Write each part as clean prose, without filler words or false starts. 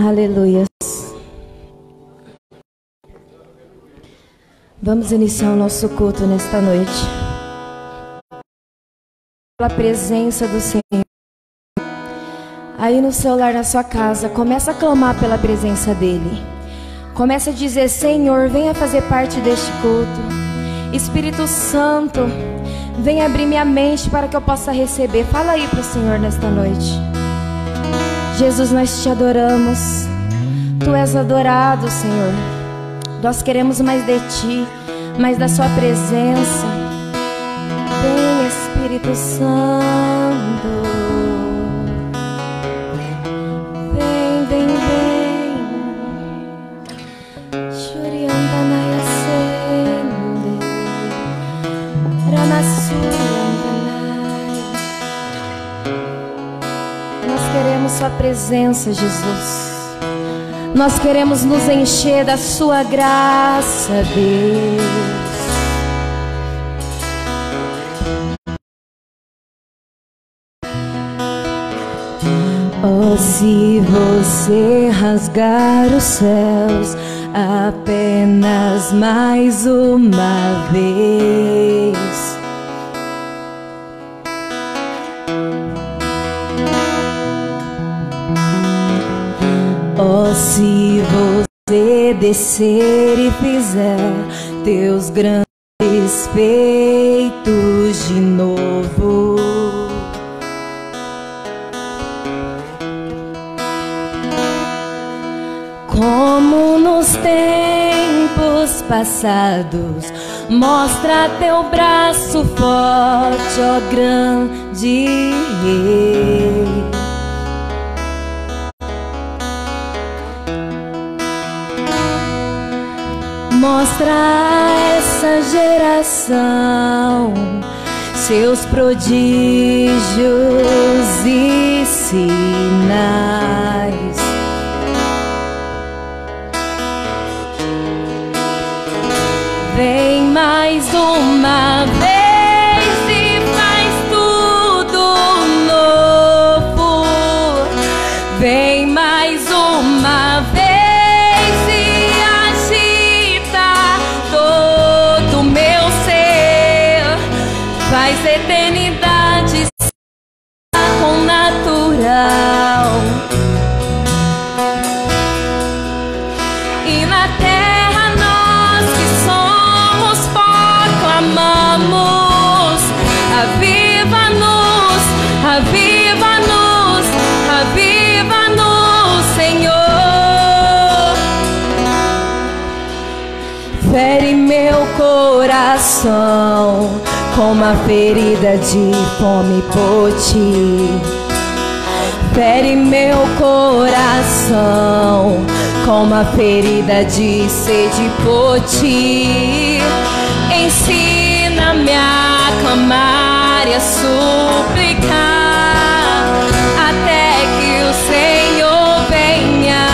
Aleluia. Vamos iniciar o nosso culto nesta noite. Pela presença do Senhor. Aí no seu lar, na sua casa, começa a clamar pela presença dEle. Começa a dizer: Senhor, venha fazer parte deste culto. Espírito Santo, venha abrir minha mente para que eu possa receber. Fala aí para o Senhor nesta noite. Jesus, nós te adoramos. Tu és adorado, Senhor. Nós queremos mais de Ti, mais da Sua presença. Vem, Espírito Santo. Vem, vem, vem. Shuriandanaya sende. Ramasuriandanaya. Nós queremos Sua presença, Jesus. Nós queremos nos encher da Sua graça, Deus. Oh, se você rasgar os céus apenas mais uma vez, oh, se você descer e fizer teus grandes feitos de novo, como nos tempos passados, mostra teu braço forte, ó grande Rei. Mostra a essa geração seus prodígios e sinais. Vem mais uma vez e faz tudo novo. Vem mais uma vez. Faz eternidade com natural. E na terra nós que somos pó clamamos: aviva-nos, aviva-nos, aviva-nos, Senhor. Fere meu coração com uma ferida de fome por Ti. Fere meu coração com uma ferida de sede por Ti. Ensina-me a clamar e a suplicar até que o Senhor venha.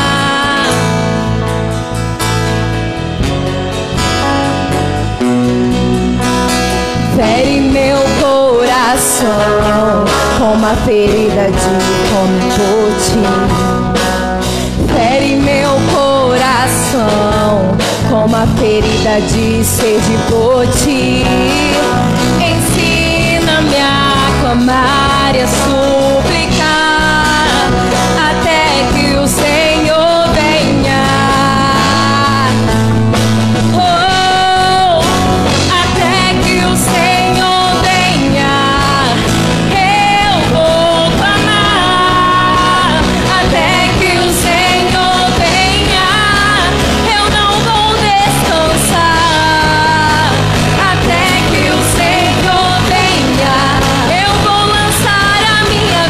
Fere meu coração com uma ferida de fome por Ti. Fere meu coração com uma ferida de sede por Ti. Ensina-me a clamar e a suplicar até que o Senhor venha. Minha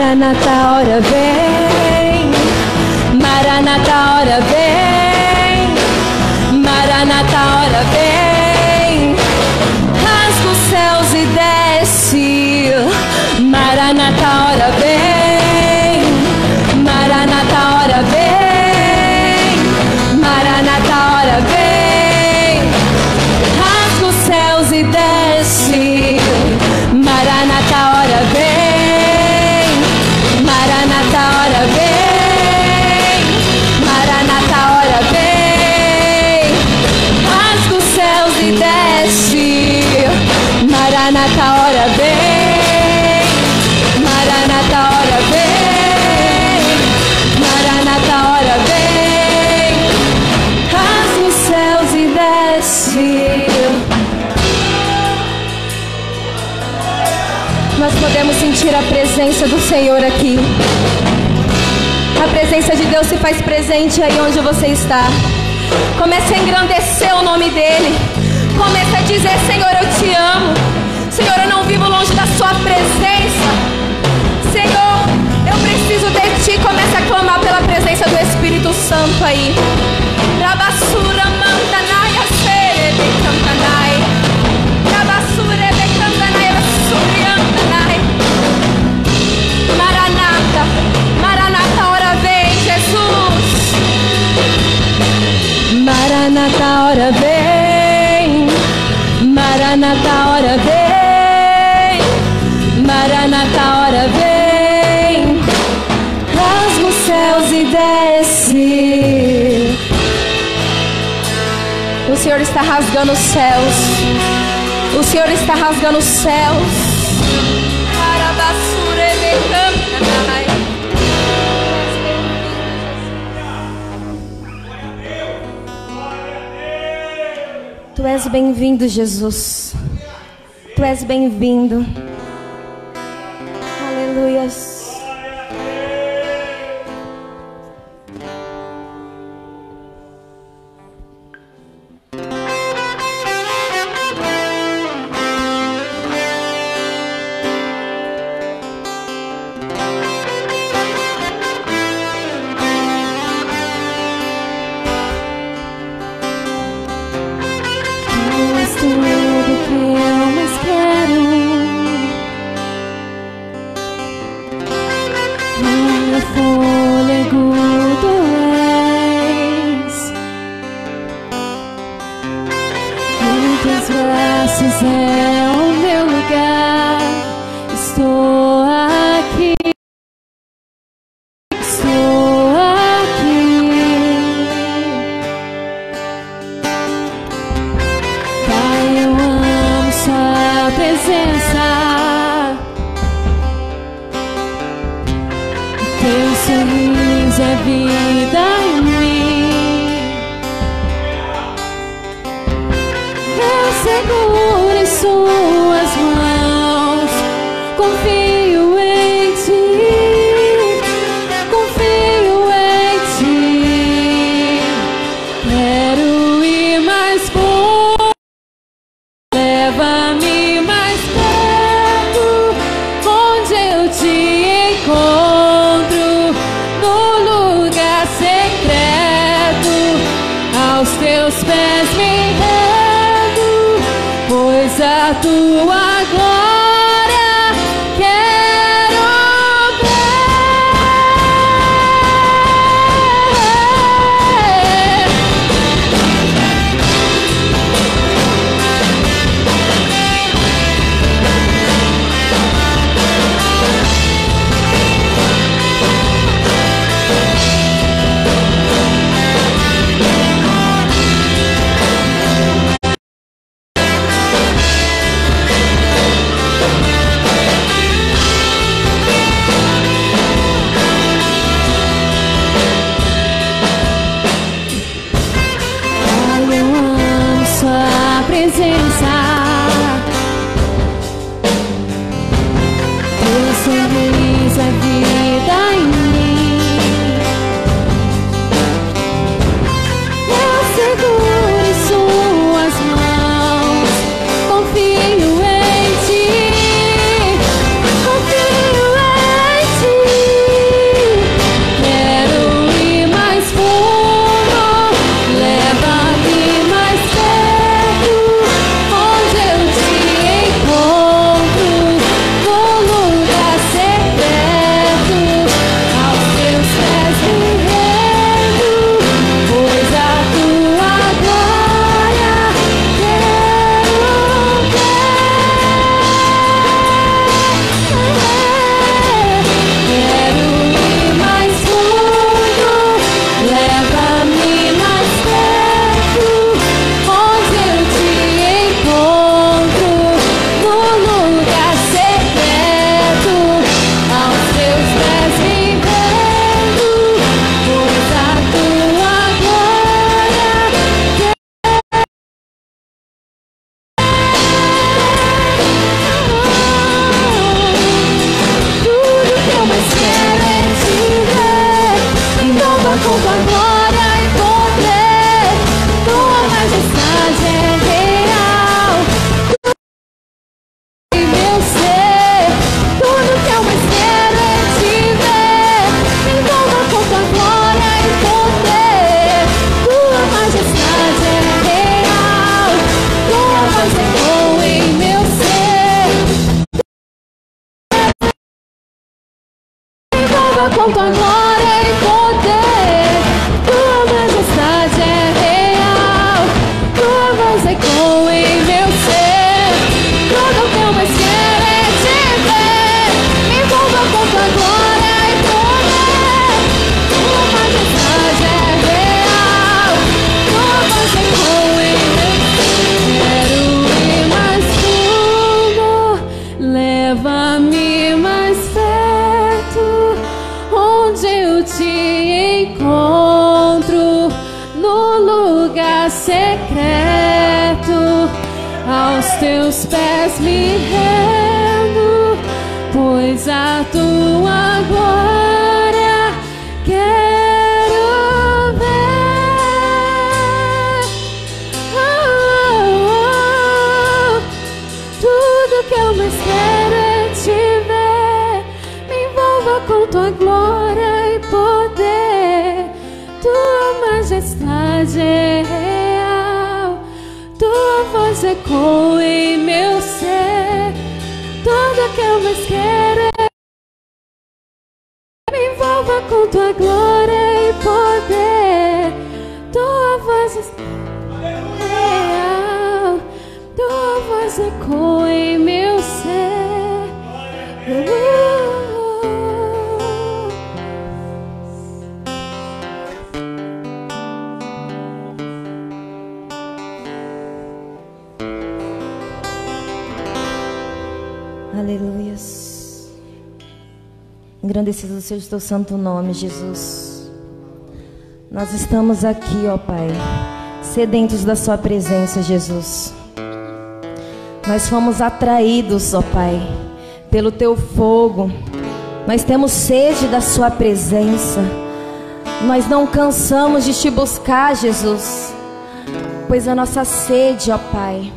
Maranata, ora vem. Maranata, ora vem. Maranata, ora vem. Rasga os céus e desce. Maranata, ora vem. Maranata, ora vem. Maranata, ora vem. Rasga os céus e desce. Maranata, ora vem. Maranata, ora vem. Maranata, ora vem. Rasga os céus e desce. Maranata, ora vem. Maranata, ora vem. Maranata, ora vem. Rasga os céus e desce. Nós podemos sentir a presença do Senhor aqui. A presença de Deus se faz presente aí onde você está. Comece a engrandecer o nome dEle. Comece a dizer: Senhor, eu te amo. Senhor, eu não vivo longe da sua presença. Senhor, eu preciso de ti. Comece a clamar pela presença do Espírito Santo aí. Rabassura mantanaya serebe cantanai. Rabassura de cantanai rassuriantanai. Maranata, Maranata, ora vem, Jesus. Maranata, ora vem. Maranata, ora vem. Maranata, ora vem. Rasga os céus e desce. O Senhor está rasgando os céus. O Senhor está rasgando os céus. Tu és bem-vindo, Jesus. Tu és bem-vindo. Aleluias. Confio em ti. com tua glória e poder. Tua majestade é real, tua voz ecoa em meu ser. Tudo que eu mais quero é te ver. Me envolva com tua glória e poder. Tua majestade é real, tua voz ecoa em meu ser. Quero ir mais fundo, leva-me mais perto, onde eu te encontro, no lugar secreto, aos teus pés me rendo, pois a tua glória quero ver. Tudo que eu mais quero é te ver. Me envolva com tua glória e poder. Tua majestade é real, tua voz ecoa em meu ser. Tudo que eu mais quero é me envolva com tua glória e poder. Tua voz é real, tua voz ecoa em meu ser. Aleluias. Engrandecido seja o teu santo nome, Jesus. Nós estamos aqui, ó Pai, sedentos da sua presença, Jesus. Nós fomos atraídos, ó Pai, pelo teu fogo. Nós temos sede da sua presença. Nós não cansamos de te buscar, Jesus, pois a nossa sede, ó Pai,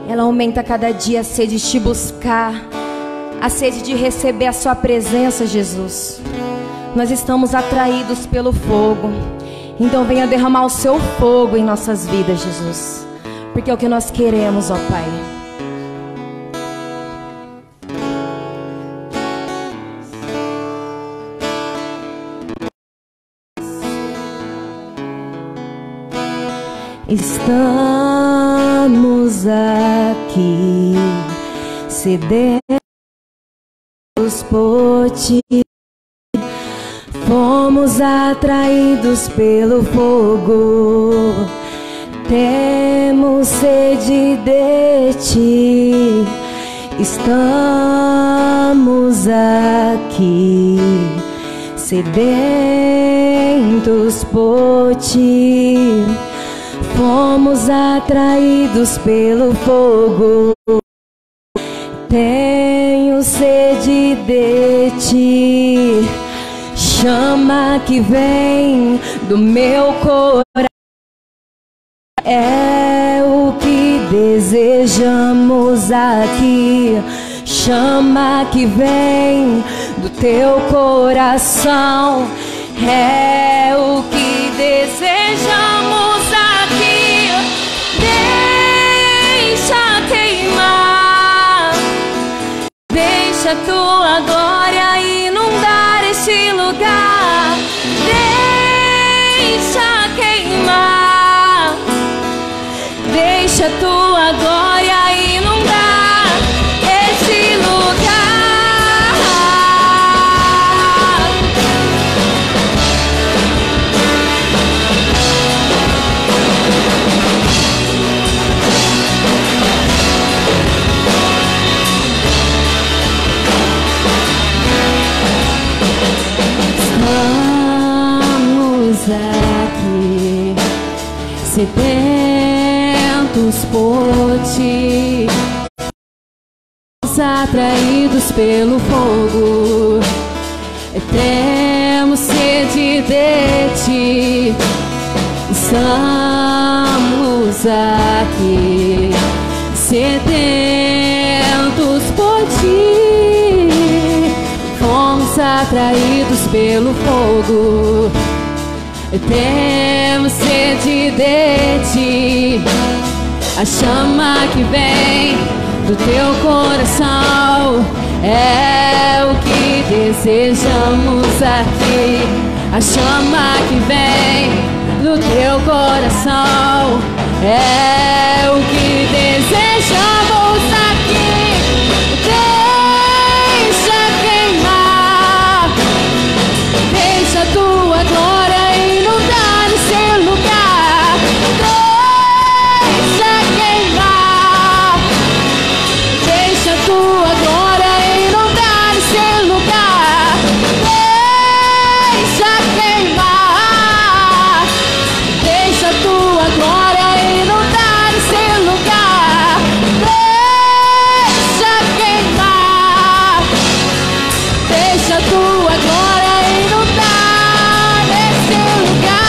ela aumenta a cada dia, a sede de te buscar, a sede de receber a sua presença, Jesus. Nós estamos atraídos pelo fogo. Então venha derramar o seu fogo em nossas vidas, Jesus, porque é o que nós queremos, ó Pai. Estamos aqui, sedentos por ti. Fomos atraídos pelo fogo. Temos sede de ti. Estamos aqui, sedentos por ti. Fomos atraídos pelo fogo. Tenho sede de ti. Chama que vem do meu coração. É o que desejamos aqui. Chama que vem do teu coração. É o que desejamos aqui. Deixa queimar, deixa a tua glória inundar este lugar. Deixa queimar, deixa a tua glória inundar este lugar. Aqui, sedentos por ti, atraídos pelo fogo. Temos sede de ti. Estamos aqui, sedentos por ti. Fomos atraídos pelo fogo. Temos sede de ti. A chama que vem do teu coração é o que desejamos aqui. A chama que vem do teu coração é o que desejamos aqui. Deixa queimar, deixa a tua glória inundar esse lugar. Deixa queimar, deixa a tua glória inundar esse lugar. Deixa queimar, deixa a tua glória inundar esse lugar. Deixa queimar, deixa a tua glória inundar esse lugar.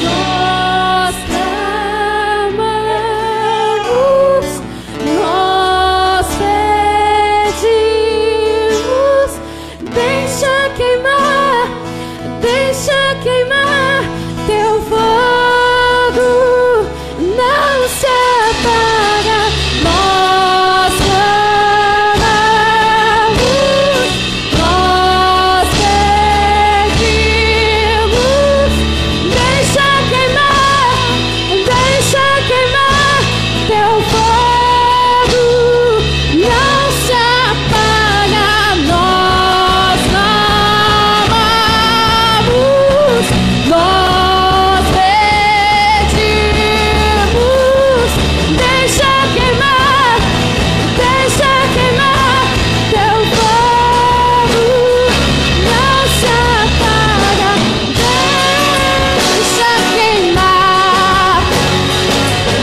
Nós clamamos, nós pedimos, deixa queimar teu fogo, não se apaga. Nós clamamos, nós pedimos, deixa queimar teu fogo, não se apaga. Nós clamamos, nós pedimos, deixa queimar teu fogo, não se apaga. Deixa queimar,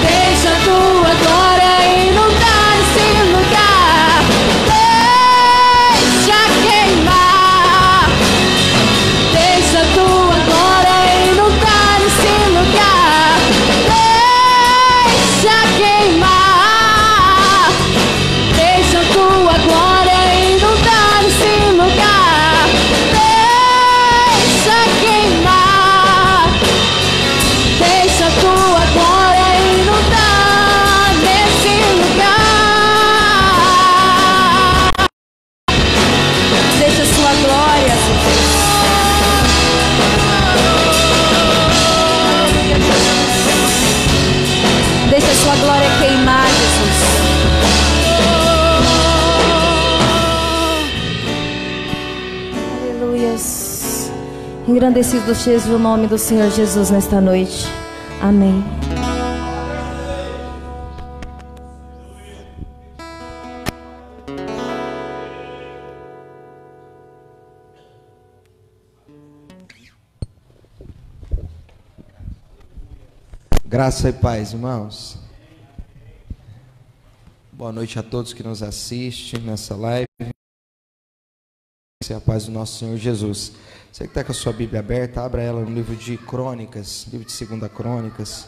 deixa a tua glória inundar esse lugar. Deixa queimar, deixa a tua glória inundar esse lugar. Deixa queimar, deixa a tua glória inundar esse lugar. Deixa queimar, deixa a tua glória inundar nesse lugar. Deixa a sua glória, deixa a sua glória queimar, Jesus. Aleluias. Engrandecido seja o nome do Senhor Jesus nesta noite. Amém. Graça e paz, irmãos. Boa noite a todos que nos assistem nessa live. A paz do nosso Senhor Jesus. Você que está com a sua Bíblia aberta, abra ela no livro de Crônicas, livro de 2 Crônicas,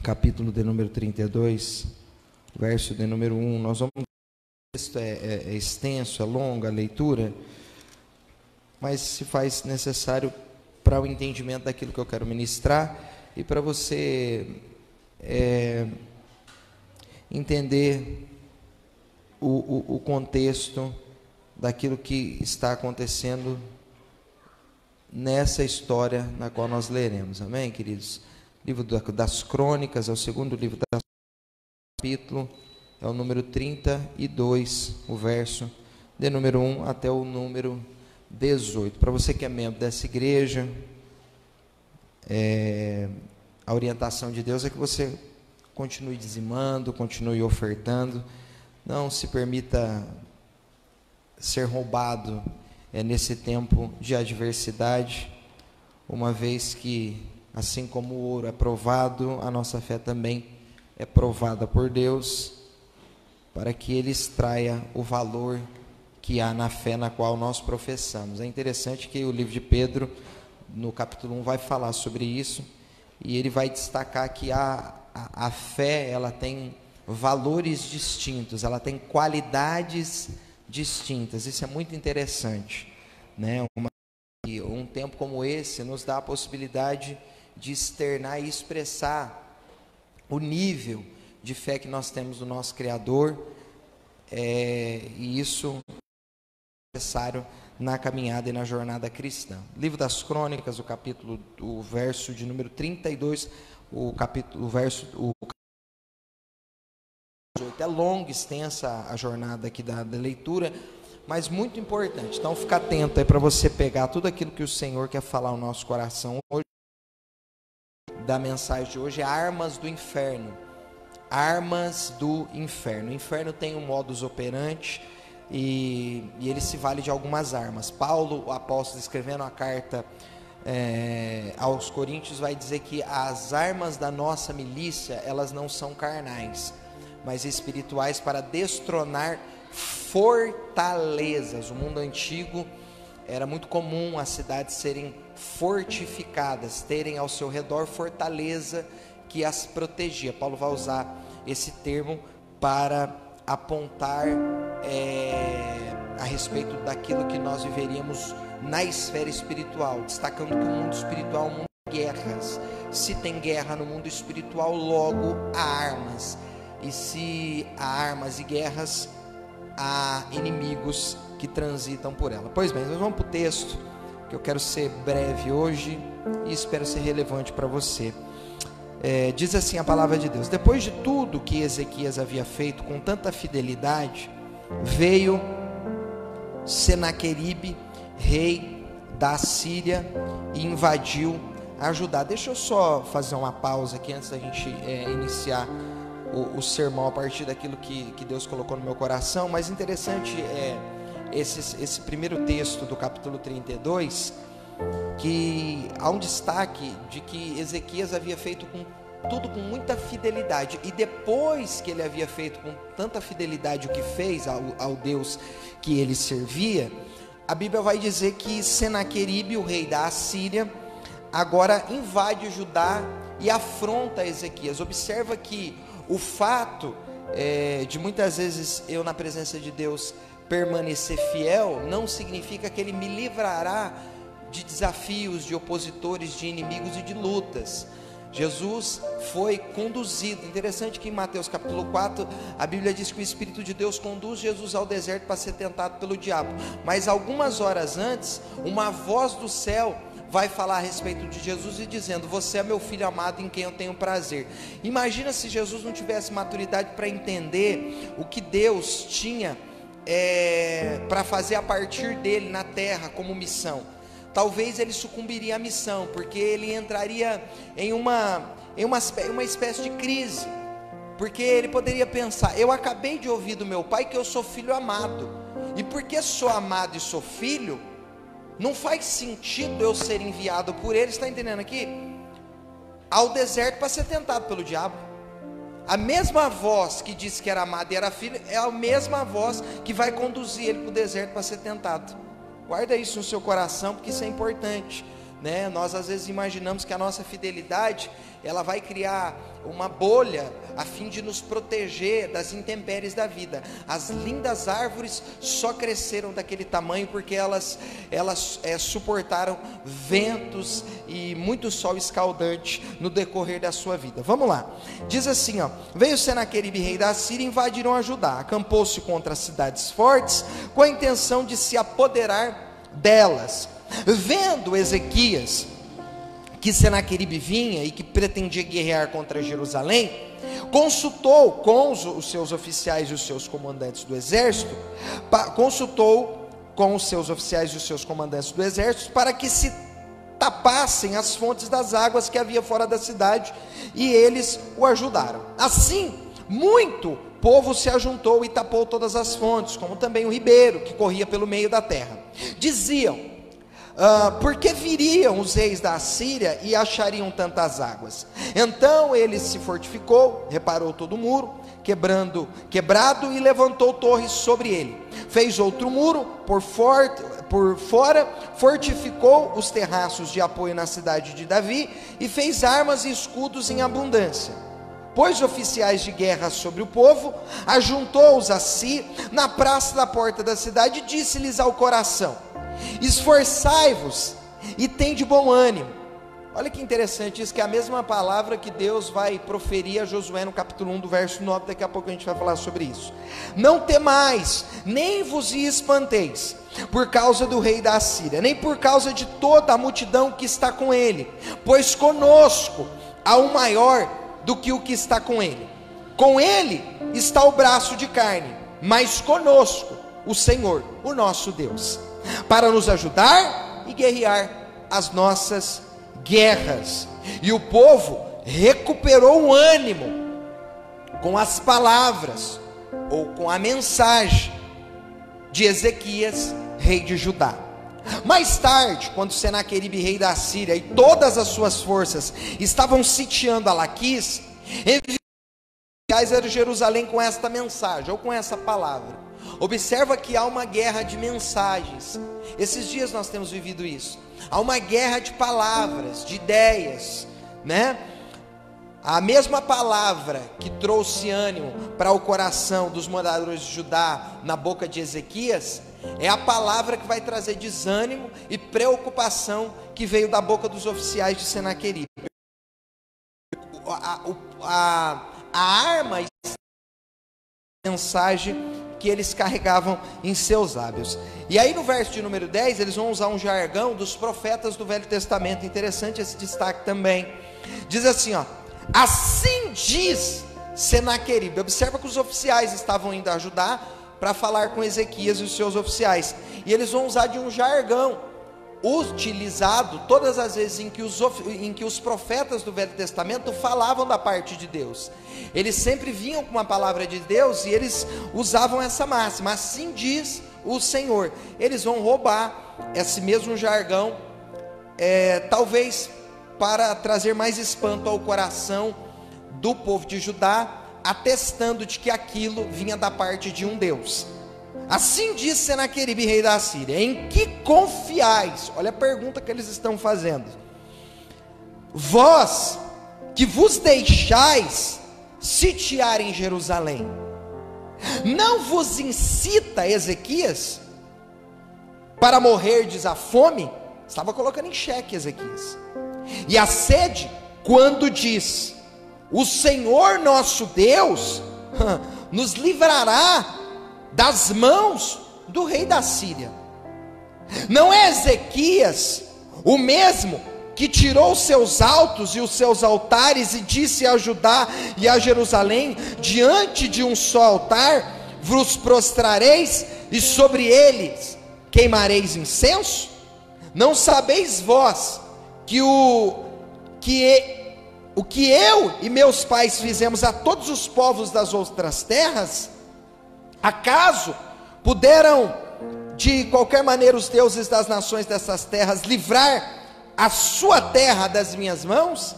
capítulo de número 32, verso de número 1. Nós vamos... O texto é extenso, é longa a leitura, mas se faz necessário para o entendimento daquilo que eu quero ministrar e para você entender o contexto daquilo que está acontecendo nessa história na qual nós leremos. Amém, queridos? Livro das Crônicas é o segundo livro do capítulo, é o número 32, o verso de número 1 até o número 18. Para você que é membro dessa igreja, a orientação de Deus é que você continue dizimando, continue ofertando, não se permita ser roubado nesse tempo de adversidade, uma vez que, assim como o ouro é provado, a nossa fé também é provada por Deus, para que Ele extraia o valor que há na fé na qual nós professamos. É interessante que o livro de Pedro, no capítulo 1, vai falar sobre isso, e ele vai destacar que a fé, ela tem valores distintos, ela tem qualidades distintas. Isso é muito interessante, né? Um tempo como esse nos dá a possibilidade de externar e expressar o nível de fé que nós temos no nosso Criador, e isso é necessário na caminhada e na jornada cristã. Livro das Crônicas, o verso de número 32, é longa, extensa a jornada aqui da leitura, mas muito importante. Então fica atento aí para você pegar tudo aquilo que o Senhor quer falar ao nosso coração hoje. Da mensagem de hoje é armas do inferno. Armas do inferno. O inferno tem um modus operandi e ele se vale de algumas armas. Paulo, o apóstolo, escrevendo a carta aos Coríntios, vai dizer que as armas da nossa milícia, elas não são carnais, mas espirituais, para destronar fortalezas. O mundo antigo era muito comum as cidades serem fortificadas, terem ao seu redor fortaleza que as protegia. Paulo vai usar esse termo para apontar a respeito daquilo que nós viveríamos na esfera espiritual, destacando que o mundo espiritual é um mundo de guerras. Se tem guerra no mundo espiritual, logo há armas. E se há armas e guerras, há inimigos que transitam por ela. Pois bem, nós vamos para o texto, que eu quero ser breve hoje e espero ser relevante para você. Diz assim a palavra de Deus: depois de tudo que Ezequias havia feito com tanta fidelidade, veio Senaqueribe, rei da Assíria, e invadiu a Judá. Deixa eu só fazer uma pausa aqui antes da gente iniciar o sermão a partir daquilo que Deus colocou no meu coração. Mas interessante esse primeiro texto do capítulo 32, que há um destaque de que Ezequias havia feito tudo com muita fidelidade, e depois que ele havia feito com tanta fidelidade o que fez ao Deus que ele servia, a Bíblia vai dizer que Senaqueribe, o rei da Assíria, agora invade Judá e afronta Ezequias. Observa que o fato de muitas vezes eu, na presença de Deus, permanecer fiel, não significa que ele me livrará de desafios, de opositores, de inimigos e de lutas. Jesus foi conduzido. Interessante que em Mateus capítulo 4 a Bíblia diz que o Espírito de Deus conduz Jesus ao deserto para ser tentado pelo diabo, mas algumas horas antes, uma voz do céu vai falar a respeito de Jesus e dizendo: você é meu filho amado, em quem eu tenho prazer. Imagina se Jesus não tivesse maturidade para entender o que Deus tinha para fazer a partir dele na terra como missão. Talvez ele sucumbiria à missão, porque ele entraria em uma espécie de crise, porque ele poderia pensar: eu acabei de ouvir do meu pai que eu sou filho amado, e porque sou amado e sou filho, não faz sentido eu ser enviado por ele, está entendendo aqui? Ao deserto para ser tentado pelo diabo. A mesma voz que disse que era amado e era filho é a mesma voz que vai conduzir ele para o deserto para ser tentado. Guarda isso no seu coração, porque isso é importante, né? Nós às vezes imaginamos que a nossa fidelidade, ela vai criar uma bolha a fim de nos proteger das intempéries da vida. As lindas árvores só cresceram daquele tamanho porque elas suportaram ventos e muito sol escaldante no decorrer da sua vida. Vamos lá, diz assim, veio Senaqueribe, rei da Síria, e invadiram a Judá, acampou-se contra as cidades fortes, com a intenção de se apoderar delas. Vendo Ezequias que Senaqueribe vinha e que pretendia guerrear contra Jerusalém, consultou com os seus oficiais e os seus comandantes do exército, para que se tapassem as fontes das águas que havia fora da cidade, e eles o ajudaram. Assim, muito povo se ajuntou e tapou todas as fontes, como também o ribeiro que corria pelo meio da terra. Diziam: porque viriam os reis da Assíria e achariam tantas águas? Então ele se fortificou, reparou todo o muro quebrado, e levantou torres sobre ele. Fez outro muro por fora, fortificou os terraços de apoio na cidade de Davi, e fez armas e escudos em abundância. pôs oficiais de guerra sobre o povo, ajuntou-os a si na praça da porta da cidade e disse-lhes ao coração: esforçai-vos e tende bom ânimo. Olha que interessante isso, que é a mesma palavra que Deus vai proferir a Josué no capítulo 1 do verso 9, daqui a pouco a gente vai falar sobre isso. Não temais, nem vos espanteis por causa do rei da Assíria, nem por causa de toda a multidão que está com ele, pois conosco há um maior do que o que está com ele. Com ele está o braço de carne, mas conosco o Senhor, o nosso Deus, para nos ajudar e guerrear as nossas guerras. E o povo recuperou o ânimo com as palavras, ou com a mensagem de Ezequias, rei de Judá. Mais tarde, quando Senaqueribe, rei da Síria, e todas as suas forças estavam sitiando a Laquis, enviaram a Jerusalém com esta mensagem, ou com essa palavra. Observa que há uma guerra de mensagens. Esses dias nós temos vivido isso. Há uma guerra de palavras, de ideias, né? A mesma palavra que trouxe ânimo para o coração dos moradores de Judá na boca de Ezequias, é a palavra que vai trazer desânimo e preocupação que veio da boca dos oficiais de Senaqueribe. A arma e a mensagem que eles carregavam em seus lábios. E aí no verso de número 10, eles vão usar um jargão dos profetas do Velho Testamento. Interessante esse destaque também. Diz assim, ó: assim diz Senaqueribe. Observa que os oficiais estavam indo ajudar para falar com Ezequias e os seus oficiais, e eles vão usar de um jargão utilizado todas as vezes em que os profetas do Velho Testamento falavam da parte de Deus. Eles sempre vinham com uma palavra de Deus e eles usavam essa máxima: assim diz o Senhor. Eles vão roubar esse mesmo jargão, talvez para trazer mais espanto ao coração do povo de Judá, atestando de que aquilo vinha da parte de um Deus. Assim diz Senaqueribe, rei da Síria: em que confiais? Olha a pergunta que eles estão fazendo. Vós que vos deixais sitiar em Jerusalém, não vos incita Ezequias para morrerdes à fome? Estava colocando em xeque Ezequias. E a sede, quando diz: o Senhor nosso Deus nos livrará das mãos do rei da Síria. Não é Ezequias o mesmo que tirou os seus altos e os seus altares e disse a Judá e a Jerusalém: diante de um só altar vos prostrareis e sobre eles queimareis incenso? Não sabeis vós que o que eu e meus pais fizemos a todos os povos das outras terras? Acaso puderam de qualquer maneira os deuses das nações dessas terras livrar a sua terra das minhas mãos?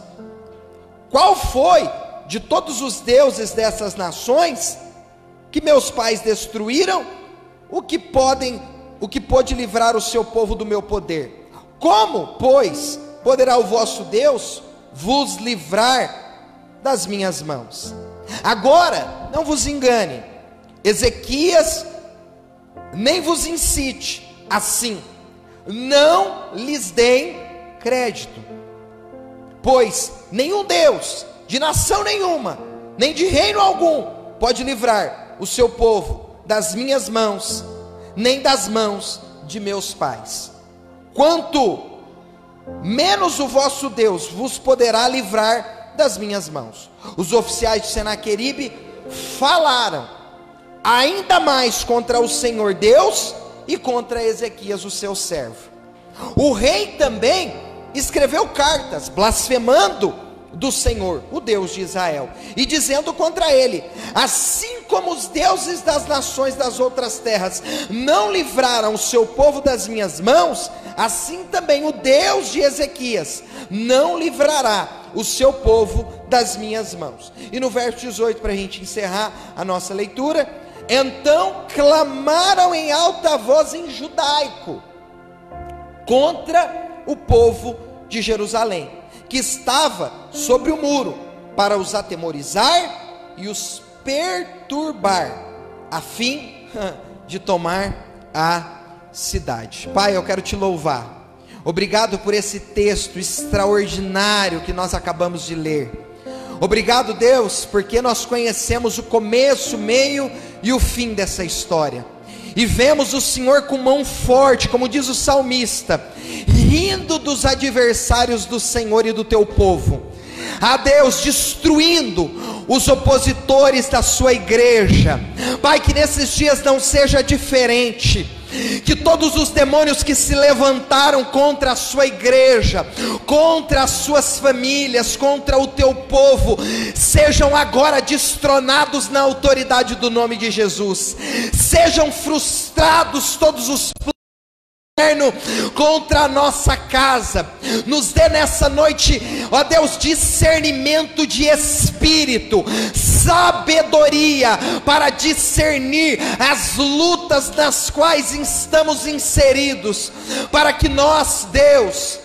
Qual foi de todos os deuses dessas nações que meus pais destruíram o que pôde livrar o seu povo do meu poder? Como, pois, poderá o vosso Deus vos livrar das minhas mãos? Agora, não vos engane, Ezequias nem vos incite assim, não lhes deem crédito, pois nenhum Deus de nação nenhuma, nem de reino algum, pode livrar o seu povo das minhas mãos, nem das mãos de meus pais. Quanto menos o vosso Deus vos poderá livrar das minhas mãos. Os oficiais de Senaqueribe falaram ainda mais contra o Senhor Deus e contra Ezequias, o seu servo. O rei também escreveu cartas blasfemando do Senhor, o Deus de Israel, e dizendo contra ele: assim como os deuses das nações das outras terras não livraram o seu povo das minhas mãos, assim também o Deus de Ezequias não livrará o seu povo das minhas mãos. E no verso 18, para a gente encerrar a nossa leitura: então clamaram em alta voz em judaico contra o povo de Jerusalém, que estava sobre o muro, para os atemorizar e os perturbar, a fim de tomar a cidade. Pai, eu quero te louvar. Obrigado por esse texto extraordinário que nós acabamos de ler. Obrigado, Deus, porque nós conhecemos o começo, o meio e o fim dessa história. E vemos o Senhor com mão forte, como diz o salmista, rindo dos adversários do Senhor e do teu povo. Ah, Deus, destruindo os opositores da sua igreja. Pai, que nesses dias não seja diferente. Que todos os demônios que se levantaram contra a sua igreja, contra as suas famílias, contra o teu povo, sejam agora destronados na autoridade do nome de Jesus. Sejam frustrados todos os planos contra a nossa casa. Nos dê nessa noite, ó Deus, discernimento de espírito, sabedoria para discernir as lutas nas quais estamos inseridos, para que nós, Deus,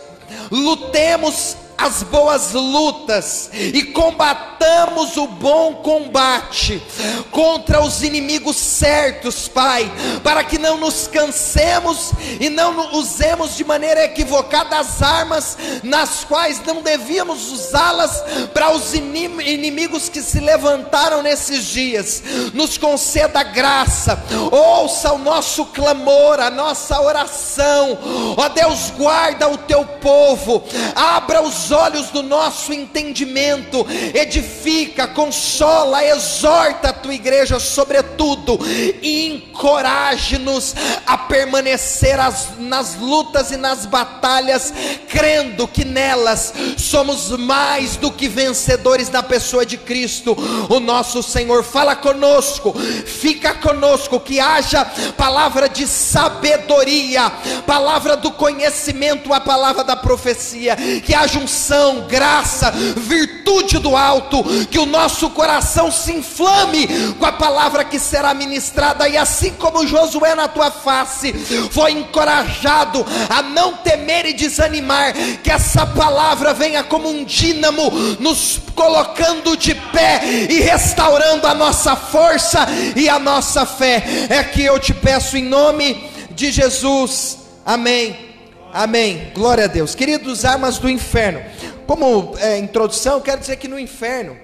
lutemos as boas lutas e combatamos o bom combate contra os inimigos certos, Pai, para que não nos cansemos e não usemos de maneira equivocada as armas nas quais não devíamos usá-las para os inimigos que se levantaram nesses dias. Nos conceda graça, ouça o nosso clamor, a nossa oração, ó Deus, guarda o teu povo, abra os olhos do nosso entendimento, edifica, consola, exorta a tua igreja sobretudo, e encoraje-nos a permanecer nas lutas e nas batalhas, crendo que nelas somos mais do que vencedores na pessoa de Cristo, o nosso Senhor. Fala conosco, fica conosco, que haja palavra de sabedoria, palavra do conhecimento, a palavra da profecia, que haja unção, graça, virtude do alto, que o nosso coração se inflame com a palavra que será ministrada, e assim como Josué na tua face foi encorajado a não temer e desanimar, que essa palavra venha como um dínamo, nos colocando de pé e restaurando a nossa força e a nossa fé. É que eu te peço em nome de Jesus, amém. Amém, glória a Deus. Queridos, armas do inferno. Como introdução, quero dizer que no inferno,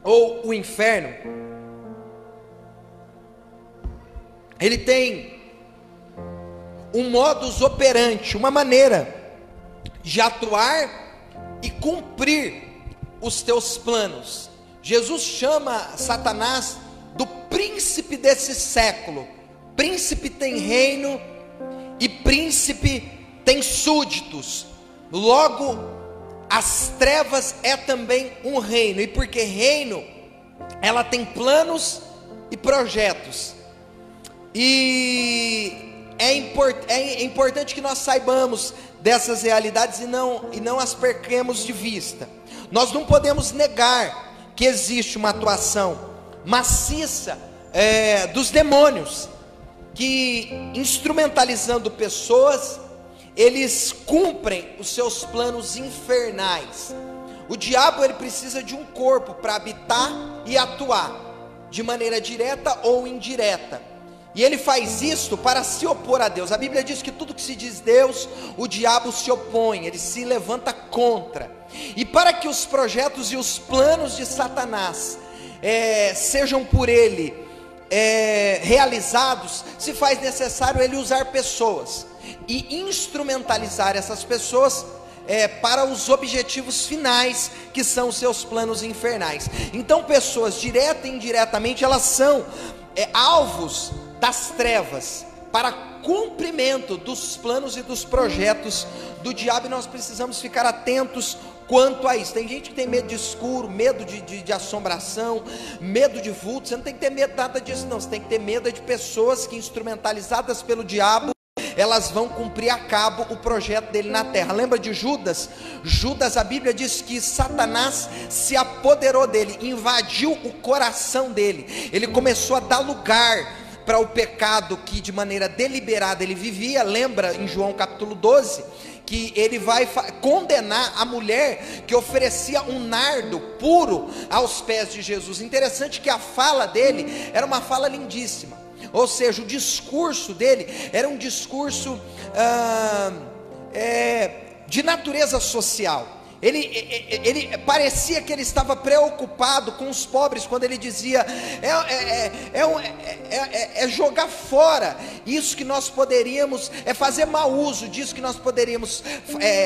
ou o inferno, ele tem um modus operandi, uma maneira de atuar e cumprir os teus planos. Jesus chama Satanás do príncipe desse século. Príncipe tem reino e príncipe tem súditos. Logo, as trevas é também um reino, e porque reino, ela tem planos e projetos, e é importante que nós saibamos dessas realidades e não as percamos de vista. Nós não podemos negar que existe uma atuação maciça dos demônios, que instrumentalizando pessoas, eles cumprem os seus planos infernais. O diabo, ele precisa de um corpo para habitar e atuar, de maneira direta ou indireta, e ele faz isto para se opor a Deus. A Bíblia diz que tudo que se diz Deus, o diabo se opõe, ele se levanta contra. E para que os projetos e os planos de Satanás sejam por ele realizados, se faz necessário ele usar pessoas e instrumentalizar essas pessoas para os objetivos finais, que são os seus planos infernais. Então pessoas, direta e indiretamente, elas são alvos das trevas, para cumprimento dos planos e dos projetos do diabo, e nós precisamos ficar atentos quanto a isso. Tem gente que tem medo de escuro, medo de assombração, medo de vulto. Você não tem que ter medo nada disso não, você tem que ter medo de pessoas que, instrumentalizadas pelo diabo, elas vão cumprir a cabo o projeto dele na terra. Lembra de Judas? Judas, a Bíblia diz que Satanás se apoderou dele, invadiu o coração dele, ele começou a dar lugar para o pecado que de maneira deliberada ele vivia. Lembra em João capítulo 12, que ele vai condenar a mulher que oferecia um nardo puro aos pés de Jesus. Interessante que a fala dele era uma fala lindíssima, ou seja, o discurso dele era um discurso de natureza social. Ele parecia que ele estava preocupado com os pobres, quando ele dizia, jogar fora isso que nós poderíamos, fazer mau uso disso que nós poderíamos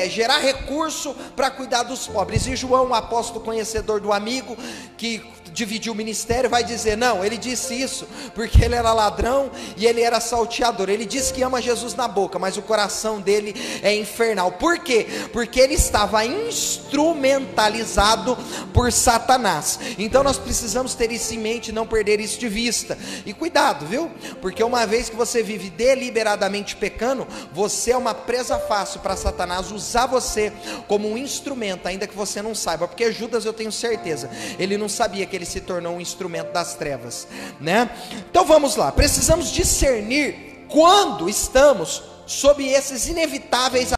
gerar recurso para cuidar dos pobres. E João, o apóstolo conhecedor do amigo, que dividiu o ministério, vai dizer, não, ele disse isso porque ele era ladrão e ele era salteador. Ele disse que ama Jesus na boca, mas o coração dele é infernal. Por quê? Porque ele estava instrumentalizado por Satanás. Então nós precisamos ter isso em mente, não perder isso de vista. E cuidado, viu? Porque uma vez que você vive deliberadamente pecando, você é uma presa fácil para Satanás usar você como um instrumento, ainda que você não saiba. Porque Judas, eu tenho certeza, ele não sabia que ele se tornou um instrumento das trevas, né? Então vamos lá, precisamos discernir quando estamos sob esses inevitáveis.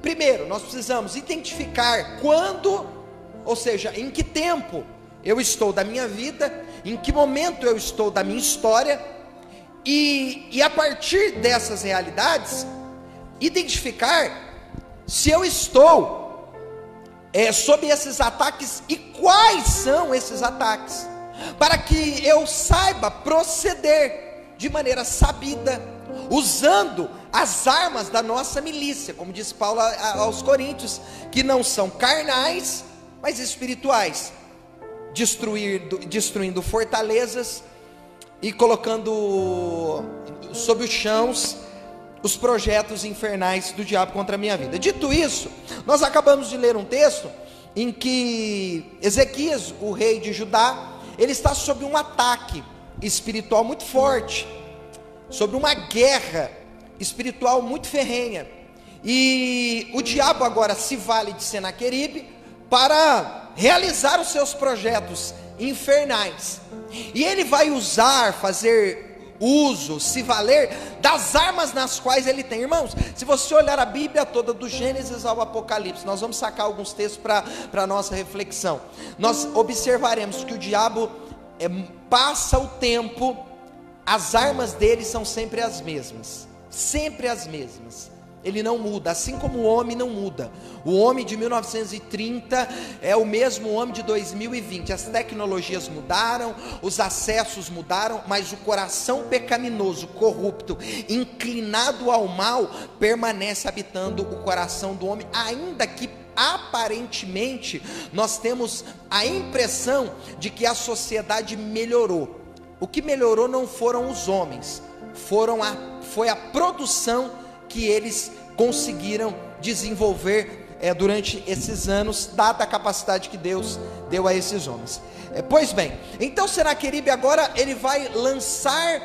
Primeiro, nós precisamos identificar quando, ou seja, em que tempo eu estou da minha vida, em que momento eu estou da minha história, e a partir dessas realidades, identificar se eu estou sob esses ataques e quais são esses ataques, para que eu saiba proceder de maneira sabida, usando as armas da nossa milícia, como diz Paulo aos Coríntios, que não são carnais, mas espirituais, destruindo fortalezas e colocando sob os chãos os projetos infernais do diabo contra a minha vida. Dito isso, nós acabamos de ler um texto em que Ezequias, o rei de Judá, ele está sob um ataque espiritual muito forte, sobre uma guerra espiritual muito ferrenha, e o diabo agora se vale de Senaqueribe para realizar os seus projetos infernais, e ele vai fazer uso, se valer das armas nas quais ele tem. Irmãos, se você olhar a Bíblia toda, do Gênesis ao Apocalipse, nós vamos sacar alguns textos para a nossa reflexão. Nós observaremos que o diabo passa o tempo, as armas dele são sempre as mesmas, ele não muda, assim como o homem não muda. O homem de 1930 é o mesmo homem de 2020. As tecnologias mudaram, os acessos mudaram, mas o coração pecaminoso, corrupto, inclinado ao mal, permanece habitando o coração do homem, ainda que aparentemente nós temos a impressão de que a sociedade melhorou. O que melhorou não foram os homens, foi a produção que eles conseguiram desenvolver durante esses anos, dada a capacidade que Deus deu a esses homens. Pois bem, então Senaqueribe agora ele vai lançar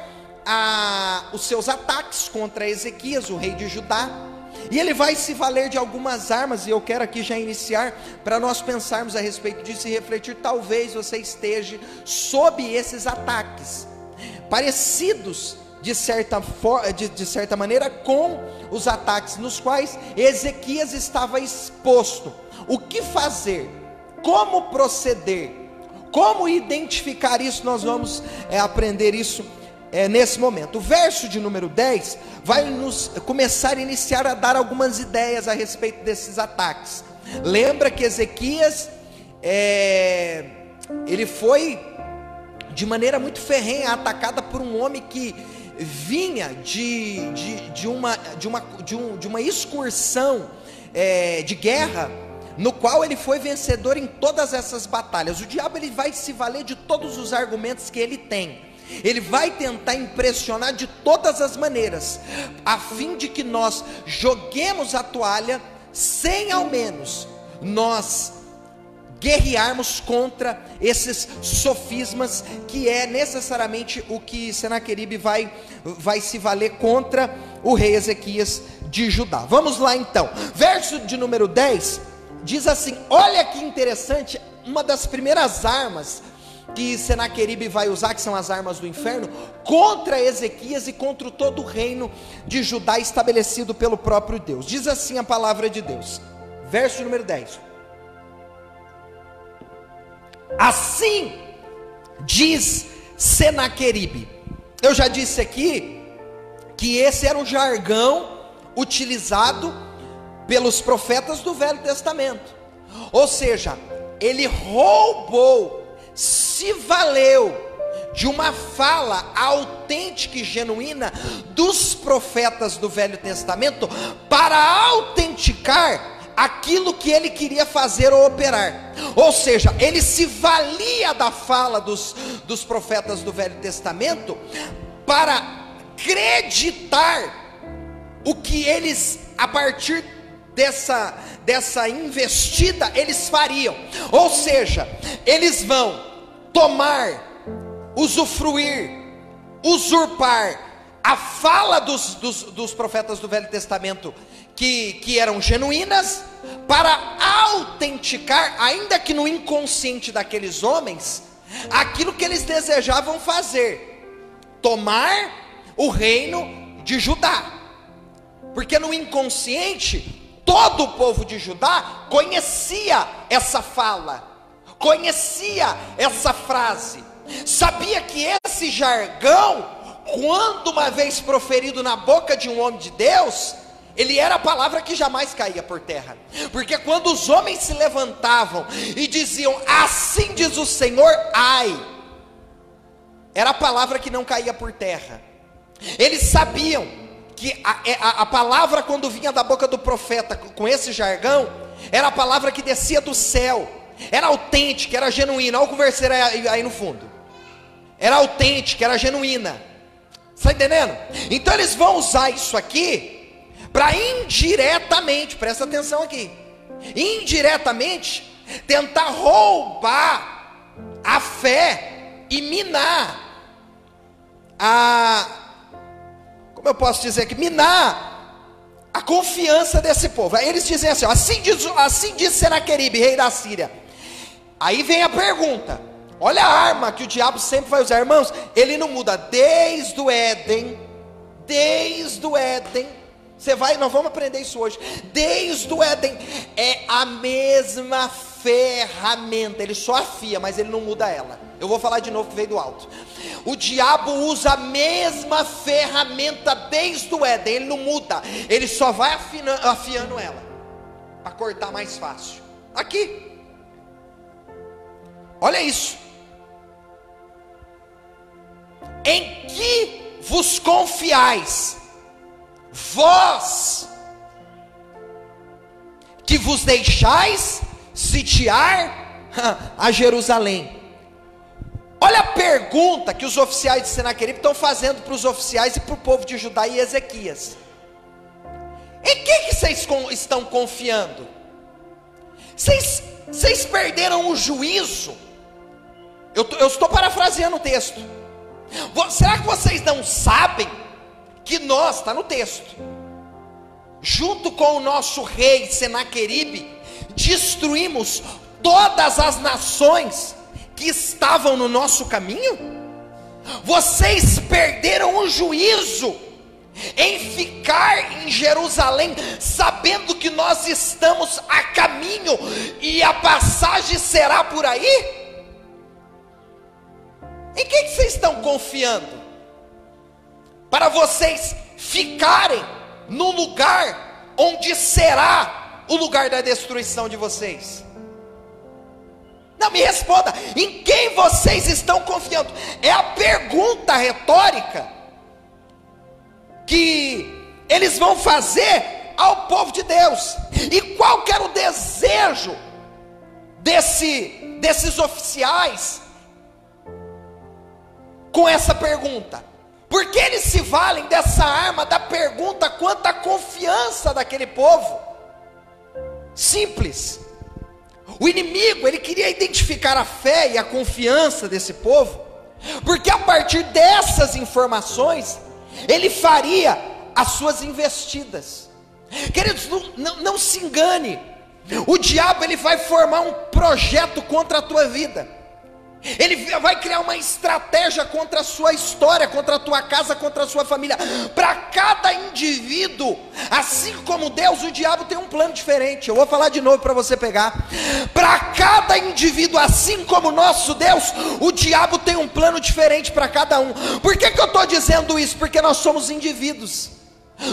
os seus ataques contra Ezequias, o rei de Judá, e ele vai se valer de algumas armas, e eu quero aqui já iniciar, para nós pensarmos a respeito disso e refletir. Talvez você esteja sob esses ataques, parecidos de certa maneira com os ataques nos quais Ezequias estava exposto. O que fazer? Como proceder? Como identificar isso? Nós vamos aprender isso nesse momento. O verso de número 10 vai nos começar a iniciar a dar algumas ideias a respeito desses ataques. Lembra que Ezequias ele foi de maneira muito ferrenha atacada por um homem que vinha de uma excursão de guerra, no qual ele foi vencedor em todas essas batalhas. O diabo ele vai se valer de todos os argumentos que ele tem, ele vai tentar impressionar de todas as maneiras, a fim de que nós joguemos a toalha, sem ao menos nós guerrearmos contra esses sofismas, que é necessariamente o que Senaqueribe vai se valer contra o rei Ezequias de Judá. Vamos lá então, verso de número 10, diz assim, olha que interessante, uma das primeiras armas que Senaqueribe vai usar, que são as armas do inferno, contra Ezequias e contra todo o reino de Judá estabelecido pelo próprio Deus. Diz assim a palavra de Deus, verso número 10: assim diz Senaqueribe. Eu já disse aqui que esse era o jargão utilizado pelos profetas do Velho Testamento, ou seja, ele roubou, se valeu de uma fala autêntica e genuína dos profetas do Velho Testamento para autenticar aquilo que ele queria fazer ou operar. Ou seja, ele se valia da fala dos profetas do Velho Testamento para acreditar o que eles, a partir dessa investida, eles fariam. Ou seja, eles vão tomar, usufruir, usurpar a fala dos profetas do Velho Testamento que eram genuínas, para autenticar, ainda que no inconsciente daqueles homens, aquilo que eles desejavam fazer: tomar o reino de Judá. Porque no inconsciente, todo o povo de Judá conhecia essa fala, conhecia essa frase, sabia que esse jargão, quando uma vez proferido na boca de um homem de Deus, ele era a palavra que jamais caía por terra. Porque quando os homens se levantavam e diziam: assim diz o Senhor, ai, era a palavra que não caía por terra. Eles sabiam que a palavra, quando vinha da boca do profeta com esse jargão, era a palavra que descia do céu, era autêntica, era genuína. Olha o converseiro aí no fundo, era autêntica, era genuína. Está entendendo? Então eles vão usar isso aqui para indiretamente, presta atenção aqui, indiretamente tentar roubar a fé e minar como eu posso dizer aqui, minar a confiança desse povo. Aí eles dizem assim: assim diz Senaqueribe, rei da Síria. Aí vem a pergunta, olha a arma que o diabo sempre vai usar, irmãos, ele não muda desde o Éden, você vai, nós vamos aprender isso hoje, desde o Éden, é a mesma ferramenta, ele só afia, mas ele não muda ela. Eu vou falar de novo que veio do alto. O diabo usa a mesma ferramenta desde o Éden, ele não muda, ele só vai afiando ela, para cortar mais fácil. Aqui, olha isso: em que vos confiais, vós que vos deixais sitiar a Jerusalém. Olha a pergunta que os oficiais de Senaqueribe estão fazendo para os oficiais e para o povo de Judá e Ezequias: em que vocês estão confiando? Vocês perderam o juízo? Eu estou parafraseando o texto. Será que vocês não sabem que nós, está no texto, junto com o nosso rei Senaqueribe, destruímos todas as nações que estavam no nosso caminho? Vocês perderam o juízo em ficar em Jerusalém, sabendo que nós estamos a caminho e a passagem será por aí? Em que vocês estão confiando para vocês ficarem no lugar onde será o lugar da destruição de vocês? Não, me responda, em quem vocês estão confiando? É a pergunta retórica que eles vão fazer ao povo de Deus. E qual que era o desejo desses oficiais com essa pergunta? Porque eles se valem dessa arma da pergunta quanto à confiança daquele povo. Simples. O inimigo, ele queria identificar a fé e a confiança desse povo, porque a partir dessas informações, ele faria as suas investidas. Queridos, não se engane, o diabo ele vai formar um projeto contra a tua vida, Ele vai criar uma estratégia contra a sua história, contra a tua casa, contra a sua família. Para cada indivíduo, assim como Deus, o diabo tem um plano diferente. Eu vou falar de novo para você pegar. Para cada indivíduo, assim como o nosso Deus, o diabo tem um plano diferente para cada um. Por que eu estou dizendo isso? Porque nós somos indivíduos.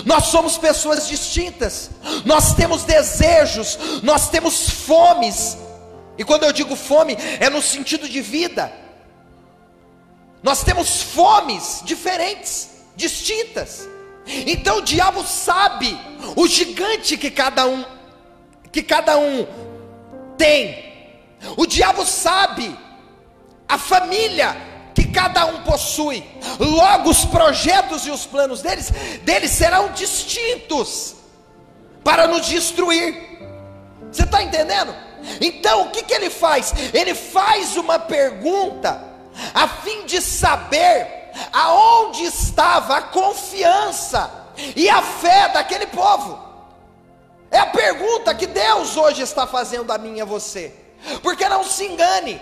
Nós somos pessoas distintas. Nós temos desejos, nós temos fomes. E quando eu digo fome, é no sentido de vida. Nós temos fomes diferentes, distintas. Então o diabo sabe o gigante que cada um tem. O diabo sabe a família que cada um possui. Logo os projetos e os planos deles serão distintos para nos destruir. Você está entendendo? Então o que ele faz? Ele faz uma pergunta a fim de saber aonde estava a confiança e a fé daquele povo. É a pergunta que Deus hoje está fazendo a mim e a você. Porque não se engane,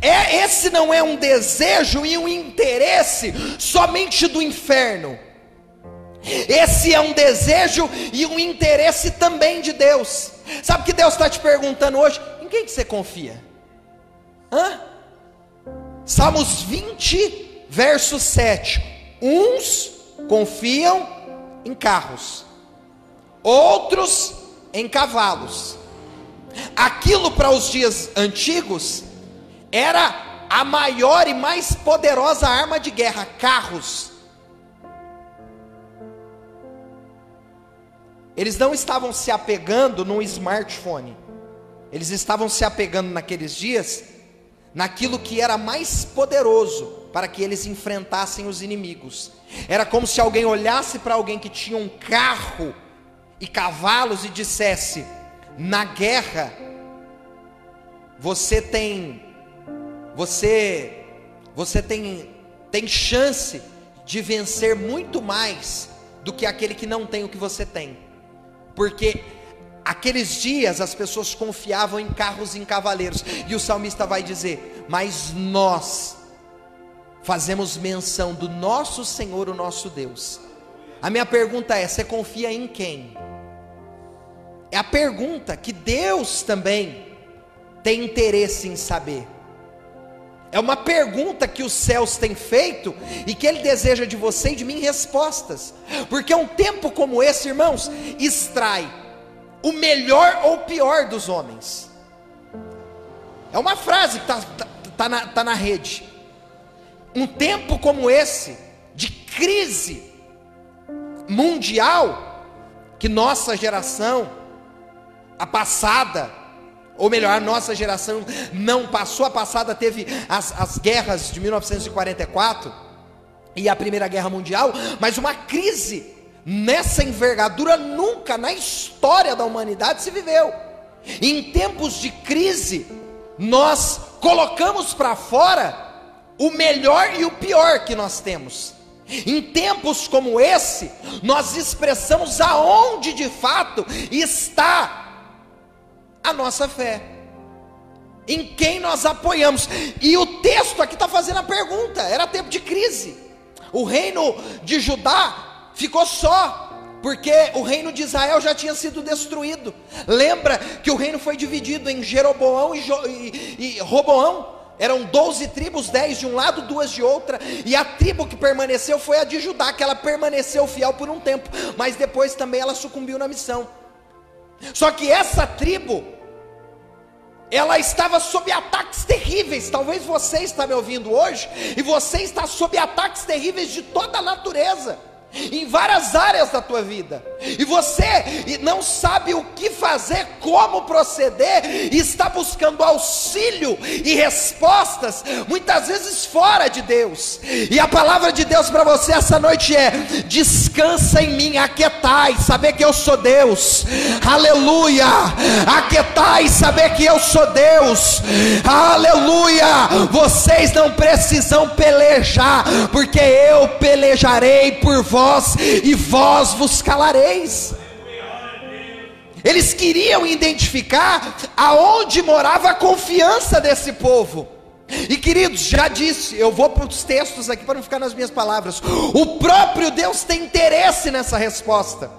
esse não é um desejo e um interesse somente do inferno. Esse é um desejo e um interesse também de Deus. Sabe o que Deus está te perguntando hoje? Em quem que você confia? Salmos 20, verso 7. Uns confiam em carros, outros em cavalos. Aquilo para os dias antigos era a maior e mais poderosa arma de guerra, carros. Eles não estavam se apegando num smartphone. Eles estavam se apegando naqueles dias naquilo que era mais poderoso para que eles enfrentassem os inimigos. Era como se alguém olhasse para alguém que tinha um carro e cavalos e dissesse: na guerra você tem chance de vencer muito mais do que aquele que não tem o que você tem. Porque aqueles dias as pessoas confiavam em carros e em cavaleiros. E o salmista vai dizer: mas nós fazemos menção do nosso Senhor, o nosso Deus. A minha pergunta é: você confia em quem? É a pergunta que Deus também tem interesse em saber. É uma pergunta que os céus têm feito e que Ele deseja de você e de mim respostas. Porque um tempo como esse, irmãos, extrai o melhor ou o pior dos homens. É uma frase que tá na rede. Um tempo como esse, de crise mundial, que nossa geração, a passada, ou melhor, a nossa geração não passou. A passada teve as guerras de 1944 e a Primeira Guerra Mundial, mas uma crise nessa envergadura nunca na história da humanidade se viveu. Em tempos de crise, nós colocamos para fora o melhor e o pior que nós temos. Em tempos como esse, nós expressamos aonde de fato está a nossa fé, em quem nós apoiamos. E o texto aqui está fazendo a pergunta. Era tempo de crise. O reino de Judá ficou só, porque o reino de Israel já tinha sido destruído. Lembra que o reino foi dividido em Jeroboão e Roboão. Eram 12 tribos, 10 de um lado, 2 de outra. E a tribo que permaneceu foi a de Judá, que ela permaneceu fiel por um tempo, mas depois também ela sucumbiu na missão. Só que essa tribo, ela estava sob ataques terríveis. Talvez você está me ouvindo hoje e você está sob ataques terríveis de toda a natureza, em várias áreas da tua vida, e você não sabe o que fazer, como proceder, e está buscando auxílio e respostas, muitas vezes fora de Deus. E a palavra de Deus para você essa noite é: descansa em mim, aquietai, saber que eu sou Deus. Aleluia, aquietai, saber que eu sou Deus. Aleluia, vocês não precisam pelejar, porque eu pelejarei por vós e vós vos calareis. Eles queriam identificar aonde morava a confiança desse povo. E queridos, já disse, eu vou para os textos aqui para não ficar nas minhas palavras, o próprio Deus tem interesse nessa resposta.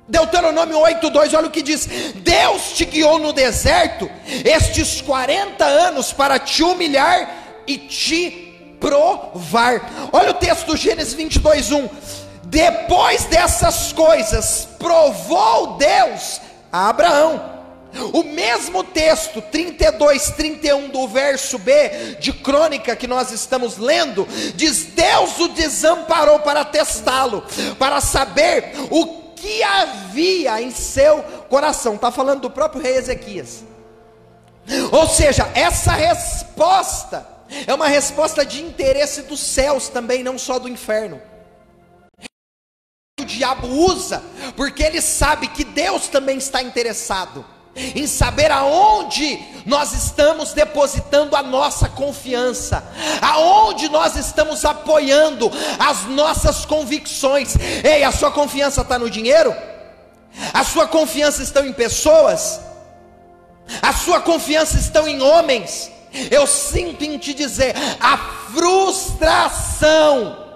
Deuteronômio 8:2, olha o que diz: Deus te guiou no deserto estes 40 anos para te humilhar e te provar. Olha o texto do Gênesis 22:1. Depois dessas coisas provou Deus a Abraão. O mesmo texto 32:31 do verso B de Crônica que nós estamos lendo, diz: Deus o desamparou para testá-lo, para saber o que havia em seu coração. Está falando do próprio rei Ezequias. Ou seja, essa resposta é uma resposta de interesse dos céus também, não só do inferno. O diabo usa porque ele sabe que Deus também está interessado em saber aonde nós estamos depositando a nossa confiança, aonde nós estamos apoiando as nossas convicções. Ei, a sua confiança está no dinheiro? A sua confiança está em pessoas? A sua confiança está em homens? Eu sinto em te dizer, a frustração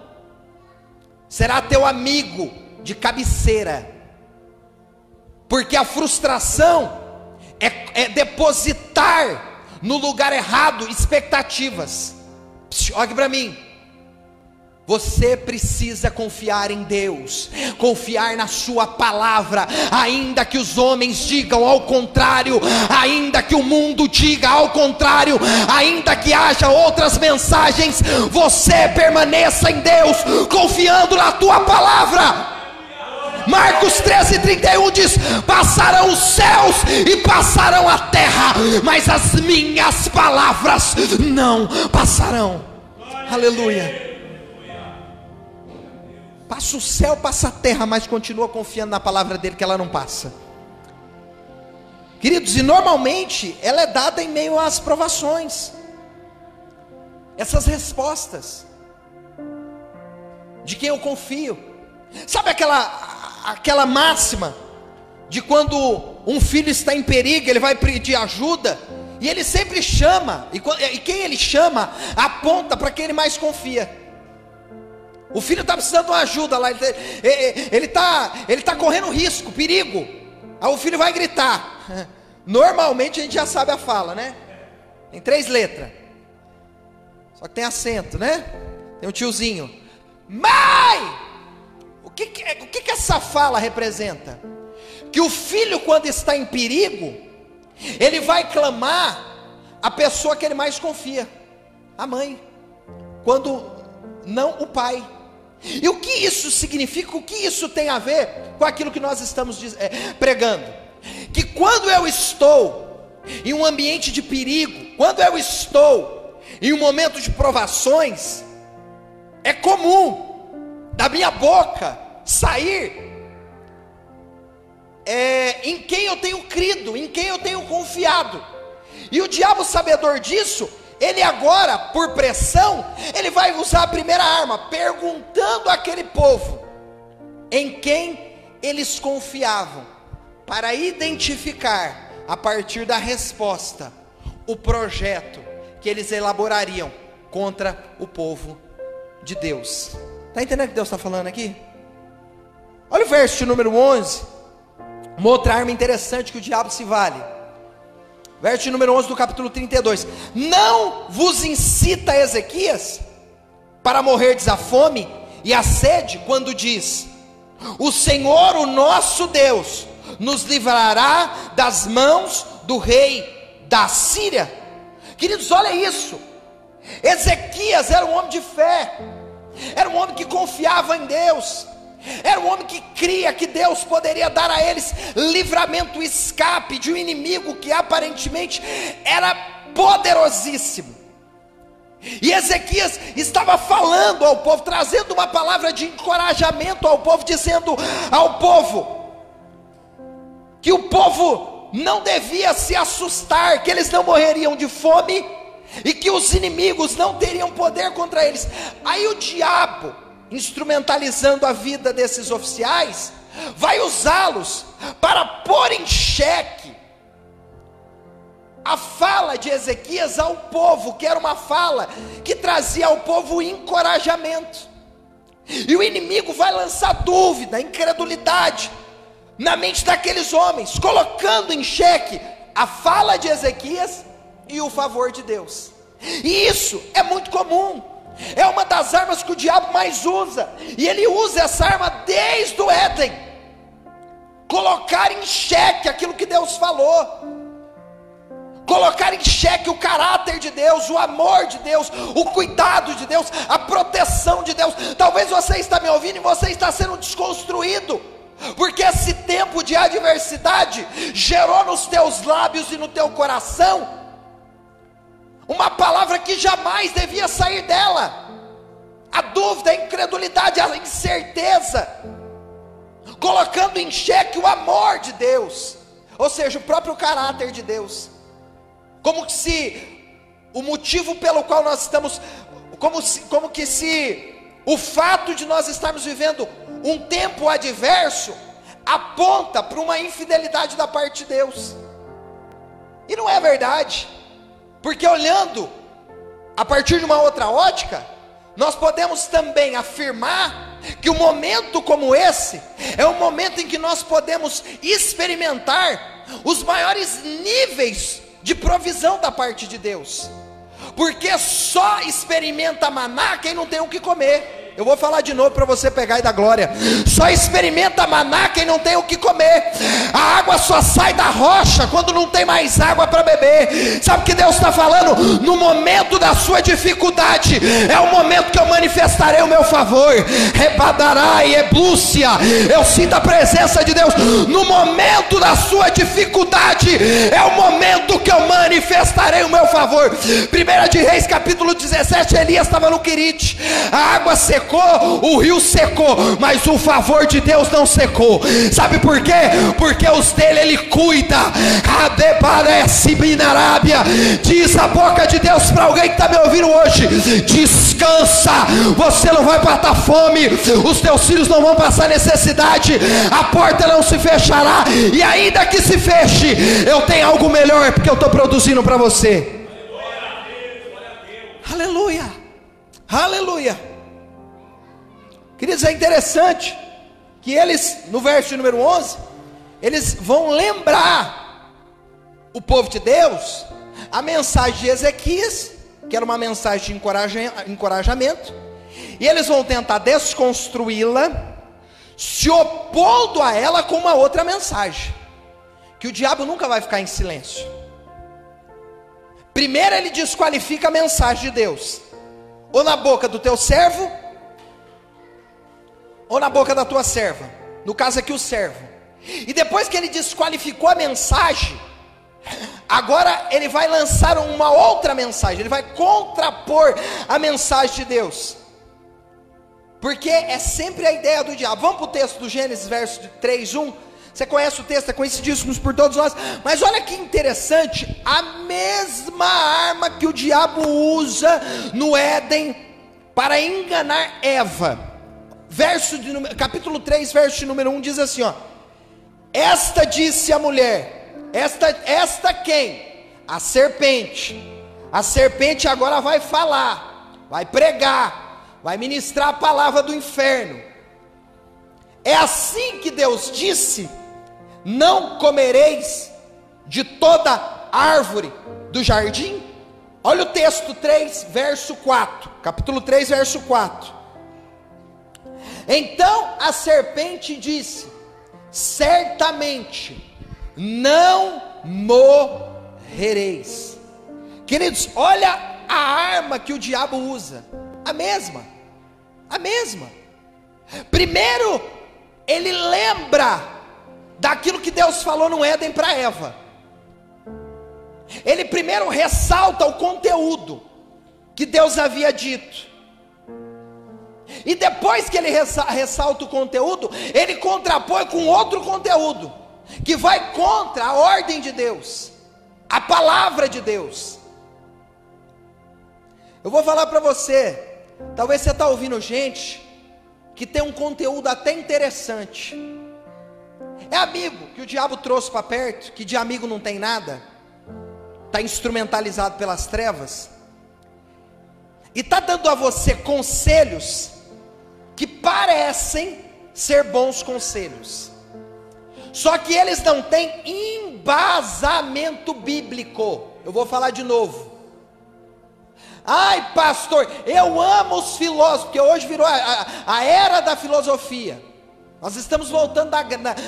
será teu amigo de cabeceira, porque a frustração é depositar no lugar errado expectativas. Olha aqui para mim. Você precisa confiar em Deus, confiar na sua palavra, ainda que os homens digam ao contrário, ainda que o mundo diga ao contrário, ainda que haja outras mensagens, você permaneça em Deus, confiando na tua palavra. Marcos 13:31 diz: passarão os céus e passarão a terra, mas as minhas palavras não passarão. Aleluia. Passa o céu, passa a terra, mas continua confiando na palavra dele, que ela não passa. Queridos, e normalmente ela é dada em meio às provações. Essas respostas de quem eu confio. Sabe aquela máxima de quando um filho está em perigo, ele vai pedir ajuda, e ele sempre chama, e quem ele chama aponta para quem ele mais confia. O filho está precisando de uma ajuda lá, ele está correndo risco, perigo. Aí o filho vai gritar. Normalmente a gente já sabe a fala, né? Tem 3 letras, só que tem acento, né? Tem um tiozinho. Mãe! O que essa fala representa? Que o filho, quando está em perigo, ele vai clamar a pessoa que ele mais confia, a mãe, quando não o pai. E o que isso significa? O que isso tem a ver com aquilo que nós estamos pregando? Que quando eu estou em um ambiente de perigo, quando eu estou em um momento de provações, é comum da minha boca sair em quem eu tenho crido, em quem eu tenho confiado. E o diabo, sabedor disso, ele agora, por pressão, ele vai usar a primeira arma, perguntando àquele povo em quem eles confiavam, para identificar, a partir da resposta, o projeto que eles elaborariam contra o povo de Deus. Está entendendo o que Deus está falando aqui? Olha o verso de número 11, uma outra arma interessante que o diabo se vale. Verso de número 11 do capítulo 32. Não vos incita Ezequias para morrerdes a fome e a sede, quando diz: o Senhor, o nosso Deus, nos livrará das mãos do rei da Síria. Queridos, olha isso. Ezequias era um homem de fé, era um homem que confiava em Deus, era um homem que cria que Deus poderia dar a eles livramento, escape de um inimigo que aparentemente era poderosíssimo. E Ezequias estava falando ao povo, trazendo uma palavra de encorajamento ao povo, dizendo ao povo que o povo não devia se assustar, que eles não morreriam de fome e que os inimigos não teriam poder contra eles. Aí o diabo, instrumentalizando a vida desses oficiais, vai usá-los para pôr em xeque a fala de Ezequias ao povo, que era uma fala que trazia ao povo encorajamento. E o inimigo vai lançar dúvida, incredulidade na mente daqueles homens, colocando em xeque a fala de Ezequias e o favor de Deus. E isso é muito comum, é uma das armas que o diabo mais usa, e ele usa essa arma desde o Éden, colocar em xeque aquilo que Deus falou, colocar em xeque o caráter de Deus, o amor de Deus, o cuidado de Deus, a proteção de Deus. Talvez você está me ouvindo e você está sendo desconstruído, porque esse tempo de adversidade gerou nos teus lábios e no teu coração uma palavra que jamais devia sair dela: a dúvida, a incredulidade, a incerteza, colocando em xeque o amor de Deus, ou seja, o próprio caráter de Deus, como que se o motivo pelo qual nós estamos, como que se o fato de nós estarmos vivendo um tempo adverso aponta para uma infidelidade da parte de Deus. E não é verdade, porque olhando a partir de uma outra ótica, nós podemos também afirmar que um momento como esse é um momento em que nós podemos experimentar os maiores níveis de provisão da parte de Deus, porque só experimenta maná quem não tem o que comer. Eu vou falar de novo para você pegar e dar glória. Só experimenta maná quem não tem o que comer. A água só sai da rocha quando não tem mais água para beber. Sabe o que Deus está falando? No momento da sua dificuldade é o momento que eu manifestarei o meu favor. Rebadará e eblúcia. Eu sinto a presença de Deus. No momento da sua dificuldade é o momento que eu manifestarei o meu favor. 1 de Reis capítulo 17, Elias estava no Querite, a água secou, o rio secou, mas o favor de Deus não secou. Sabe por quê? Porque os dele ele cuida. Diz a boca de Deus para alguém que está me ouvindo hoje: descansa, você não vai passar fome, os teus filhos não vão passar necessidade, a porta não se fechará, e ainda que se feche, eu tenho algo melhor, porque eu estou produzindo para você. Aleluia, aleluia. Queridos, é interessante que eles, no verso número 11, eles vão lembrar o povo de Deus a mensagem de Ezequias, que era uma mensagem de encorajamento, e eles vão tentar desconstruí-la, se opondo a ela com uma outra mensagem, que o diabo nunca vai ficar em silêncio. Primeiro ele desqualifica a mensagem de Deus, ou na boca do teu servo, ou na boca da tua serva, no caso aqui o servo. E depois que ele desqualificou a mensagem, agora ele vai lançar uma outra mensagem, ele vai contrapor a mensagem de Deus, porque é sempre a ideia do diabo. Vamos para o texto do Gênesis, verso 3:1. Você conhece o texto, é conhecidíssimo por todos nós, mas olha que interessante, a mesma arma que o diabo usa no Éden para enganar Eva, capítulo 3, verso de número 1, diz assim, ó: esta disse a mulher, esta quem? A serpente agora vai falar, vai pregar, vai ministrar a palavra do inferno. É assim que Deus disse: não comereis de toda árvore do jardim? Olha o texto 3, verso 4, capítulo 3, verso 4. Então a serpente disse: certamente não morrereis. Queridos, olha a arma que o diabo usa, a mesma. Primeiro, ele lembra daquilo que Deus falou no Éden para Eva. Ele primeiro ressalta o conteúdo que Deus havia dito, e depois que ele ressalta o conteúdo, ele contrapõe com outro conteúdo, que vai contra a ordem de Deus, a palavra de Deus. Eu vou falar para você, talvez você está ouvindo gente que tem um conteúdo até interessante, é amigo que o diabo trouxe para perto, que de amigo não tem nada, está instrumentalizado pelas trevas e está dando a você conselhos que parecem ser bons conselhos, só que eles não têm embasamento bíblico. Eu vou falar de novo. Ai, pastor, eu amo os filósofos, porque hoje virou a era da filosofia. Nós estamos voltando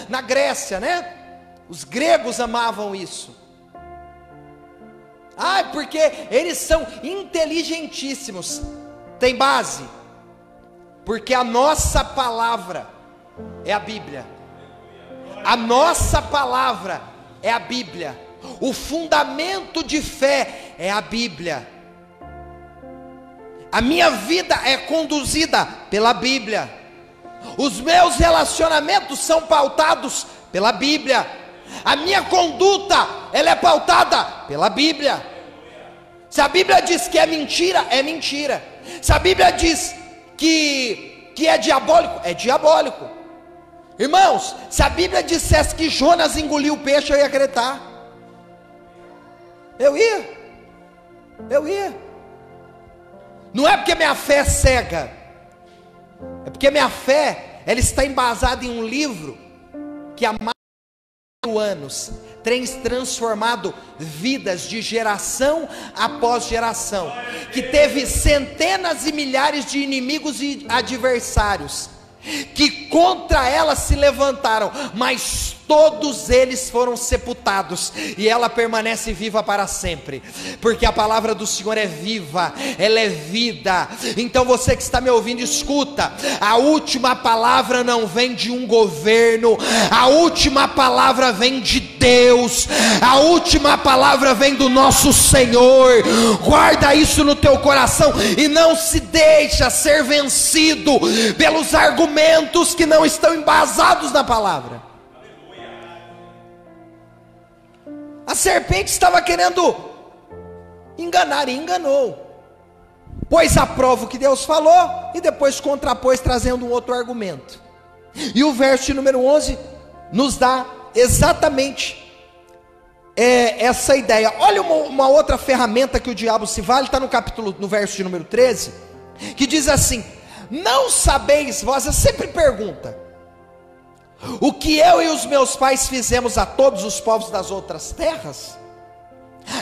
na Grécia, né? Os gregos amavam isso. Ai, porque eles são inteligentíssimos. Tem base, porque a nossa palavra é a Bíblia. A nossa palavra é a Bíblia. O fundamento de fé é a Bíblia. A minha vida é conduzida pela Bíblia. Os meus relacionamentos são pautados pela Bíblia. A minha conduta, ela é pautada pela Bíblia. Se a Bíblia diz que é mentira, é mentira. Se a Bíblia diz que é diabólico, é diabólico. Irmãos, se a Bíblia dissesse que Jonas engoliu o peixe, eu ia acreditar. Eu ia. Não é porque minha fé é cega, é porque minha fé, ela está embasada em um livro que há mais de 1000 anos tem transformado vidas de geração após geração, que teve centenas e milhares de inimigos e adversários, que contra ela se levantaram, mas todos eles foram sepultados, e ela permanece viva para sempre, porque a palavra do Senhor é viva, ela é vida. Então você que está me ouvindo, escuta, a última palavra não vem de um governo, a última palavra vem de Deus, a última palavra vem do nosso Senhor. Guarda isso no teu coração, e não se deixa ser vencido pelos argumentos que não estão embasados na palavra. A serpente estava querendo enganar, e enganou, pois aprova o que Deus falou, e depois contrapôs trazendo um outro argumento. E o verso de número 11 nos dá exatamente essa ideia. Olha uma outra ferramenta que o diabo se vale, está no verso de número 13, que diz assim: não sabeis vós, sempre pergunta, o que eu e os meus pais fizemos a todos os povos das outras terras?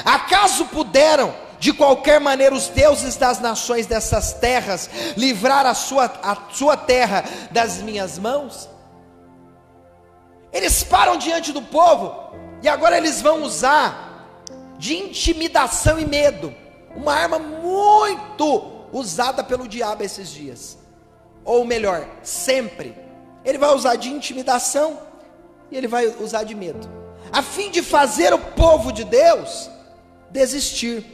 Acaso puderam de qualquer maneira os deuses das nações dessas terras livrar a sua terra das minhas mãos? Eles param diante do povo, e agora eles vão usar de intimidação e medo, uma arma muito usada pelo diabo esses dias, ou melhor, sempre. Ele vai usar de intimidação e ele vai usar de medo, a fim de fazer o povo de Deus desistir,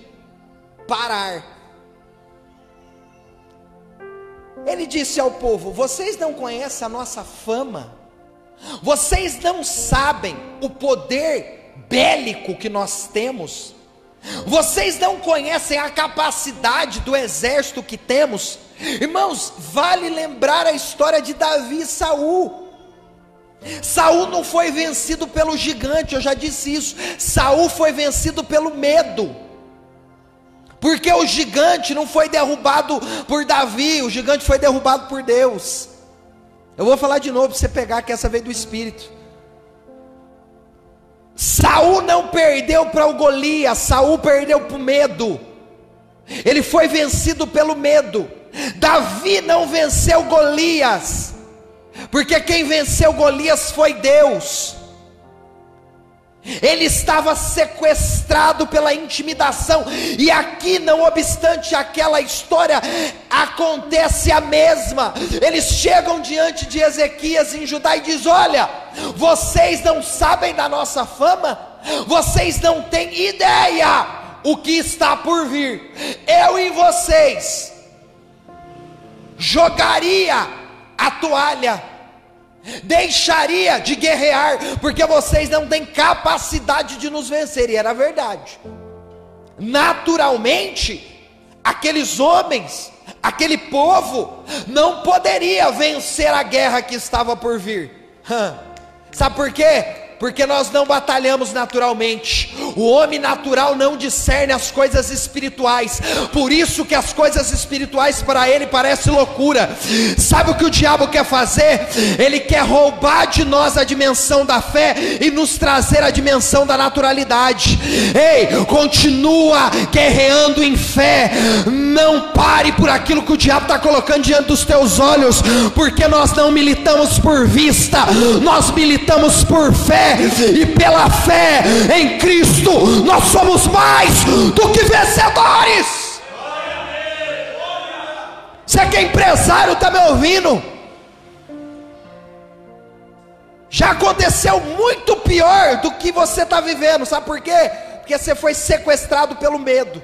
parar. Ele disse ao povo: vocês não conhecem a nossa fama, vocês não sabem o poder bélico que nós temos, vocês não conhecem a capacidade do exército que temos. Irmãos, vale lembrar a história de Davi e Saul. Saul não foi vencido pelo gigante, eu já disse isso. Saul foi vencido pelo medo, porque o gigante não foi derrubado por Davi, o gigante foi derrubado por Deus. Eu vou falar de novo para você pegar, que essa veio do Espírito. Saul não perdeu para o Golias, Saul perdeu para o medo. Ele foi vencido pelo medo. Davi não venceu Golias, porque quem venceu Golias foi Deus. Ele estava sequestrado pela intimidação, e aqui, não obstante aquela história, acontece a mesma. Eles chegam diante de Ezequias em Judá e diz: olha, vocês não sabem da nossa fama, vocês não têm ideia o que está por vir. Eu em vocês jogaria a toalha, deixaria de guerrear, porque vocês não têm capacidade de nos vencer. E era verdade. Naturalmente, aqueles homens, aquele povo, não poderia vencer a guerra que estava por vir. Sabe por quê? Porque nós não batalhamos naturalmente. O homem natural não discerne as coisas espirituais, por isso que as coisas espirituais para ele parecem loucura. Sabe o que o diabo quer fazer? Ele quer roubar de nós a dimensão da fé e nos trazer a dimensão da naturalidade. Ei, continua guerreando em fé, não pare por aquilo que o diabo está colocando diante dos teus olhos, porque nós não militamos por vista, nós militamos por fé, e pela fé em Cristo nós somos mais do que vencedores. Você que é empresário, está me ouvindo? Já aconteceu muito pior do que você está vivendo, sabe por quê? Porque você foi sequestrado pelo medo,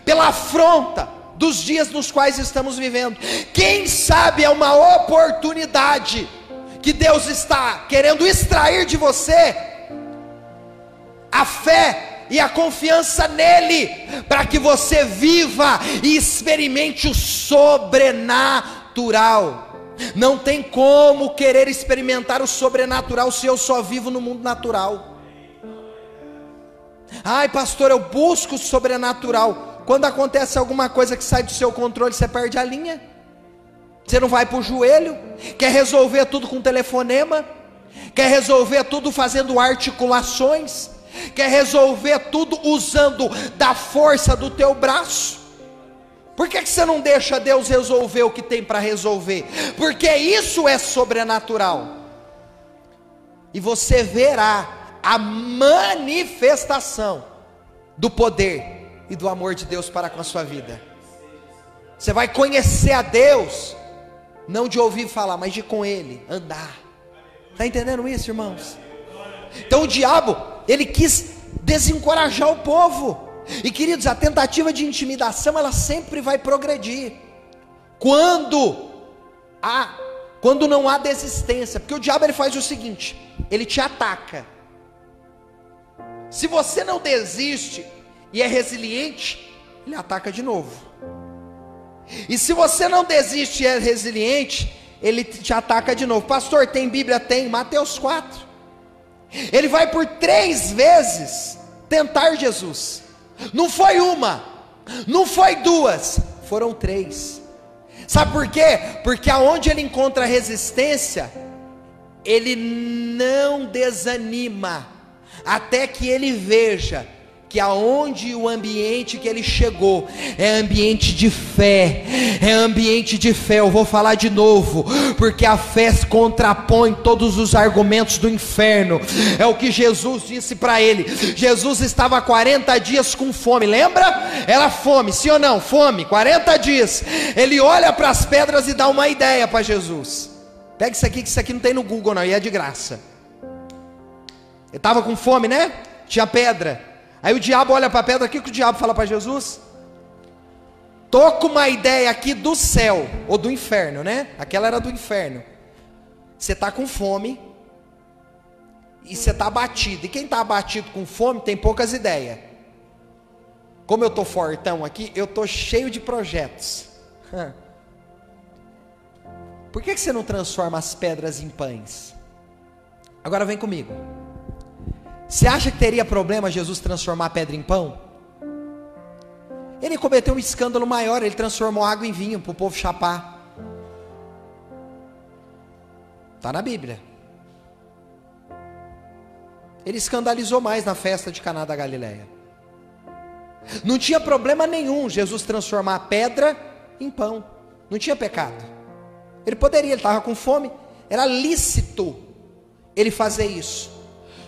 pela afronta dos dias nos quais estamos vivendo. Quem sabe é uma oportunidade que Deus está querendo extrair de você a fé e a confiança nele, para que você viva e experimente o sobrenatural. Não tem como querer experimentar o sobrenatural se eu só vivo no mundo natural. Ai, pastor, eu busco o sobrenatural. Quando acontece alguma coisa que sai do seu controle, você perde a linha. Você não vai para o joelho. Quer resolver tudo com telefonema. Quer resolver tudo fazendo articulações. Quer resolver tudo usando da força do teu braço. Por que você não deixa Deus resolver o que tem para resolver? Porque isso é sobrenatural. E você verá a manifestação do poder e do amor de Deus para com a sua vida. Você vai conhecer a Deus, não de ouvir falar, mas de com Ele andar. Está entendendo isso, irmãos? Então o diabo, ele quis desencorajar o povo. E queridos, a tentativa de intimidação, ela sempre vai progredir quando não há desistência. Porque o diabo, ele faz o seguinte: ele te ataca. Se você não desiste e é resiliente, ele ataca de novo. E se você não desiste e é resiliente, ele te ataca de novo. Pastor, tem Bíblia? Tem. Mateus 4. Ele vai por 3 vezes tentar Jesus. Não foi uma, não foi 2, foram 3. Sabe por quê? Porque aonde ele encontra resistência, ele não desanima, até que ele veja que aonde o ambiente que ele chegou é ambiente de fé, é ambiente de fé. Eu vou falar de novo, porque a fé contrapõe todos os argumentos do inferno. É o que Jesus disse para ele. Jesus estava 40 dias com fome, lembra? Era fome, sim ou não? Fome, 40 dias. Ele olha para as pedras e dá uma ideia para Jesus. Pega isso aqui, que isso aqui não tem no Google não, e é de graça. Ele estava com fome, né? Tinha pedra. Aí o diabo olha para a pedra. O que o diabo fala para Jesus? Tô com uma ideia aqui do céu, ou do inferno, né? Aquela era do inferno. Você está com fome e você está abatido. E quem está abatido com fome tem poucas ideias. Como eu estou fortão aqui, eu estou cheio de projetos. Por que você não transforma as pedras em pães? Agora vem comigo. Você acha que teria problema Jesus transformar a pedra em pão? Ele cometeu um escândalo maior. Ele transformou água em vinho para o povo chapar. Está na Bíblia. Ele escandalizou mais na festa de Caná da Galileia. Não tinha problema nenhum Jesus transformar a pedra em pão. Não tinha pecado. Ele poderia, ele estava com fome. Era lícito ele fazer isso.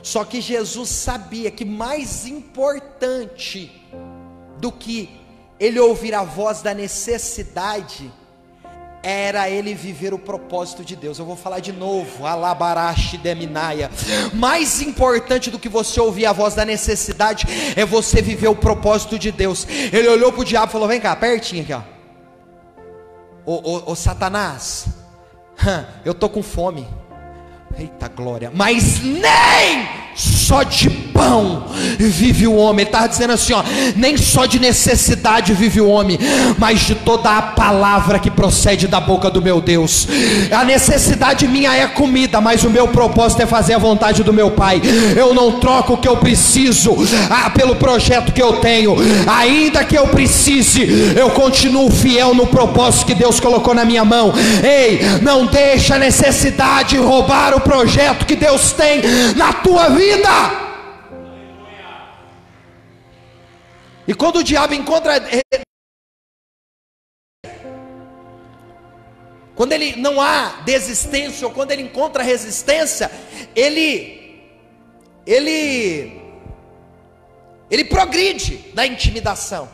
Só que Jesus sabia que mais importante do que ele ouvir a voz da necessidade, era ele viver o propósito de Deus. Eu vou falar de novo, alabarashi deminaia. Mais importante do que você ouvir a voz da necessidade, é você viver o propósito de Deus. Ele olhou para o diabo e falou: vem cá, pertinho aqui, ó. Ô Satanás, eu estou com fome. Eita glória, mas nem só de pão vive o homem. Ele estava dizendo assim, ó, nem só de necessidade vive o homem, mas de toda a palavra que procede da boca do meu Deus. A necessidade minha é comida, mas o meu propósito é fazer a vontade do meu Pai. Eu não troco o que eu preciso pelo projeto que eu tenho. Ainda que eu precise, eu continuo fiel no propósito que Deus colocou na minha mão. Ei, não deixa a necessidade roubar o projeto que Deus tem na tua vida. E quando o diabo encontra, quando ele não há desistência, ou quando ele encontra resistência, ele progride na intimidação.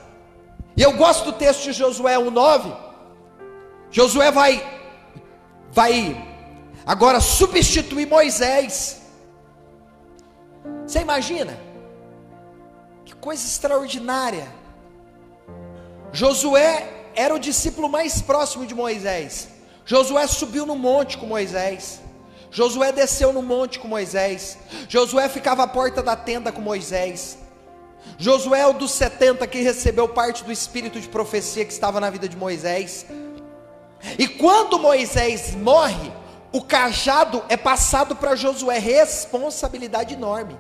E eu gosto do texto de Josué 1:9. Josué vai agora substituir Moisés. Você imagina? Que coisa extraordinária. Josué era o discípulo mais próximo de Moisés. Josué subiu no monte com Moisés. Josué desceu no monte com Moisés. Josué ficava à porta da tenda com Moisés. Josué é o dos 70 que recebeu parte do espírito de profecia que estava na vida de Moisés. E quando Moisés morre, o cajado é passado para Josué. Responsabilidade enorme.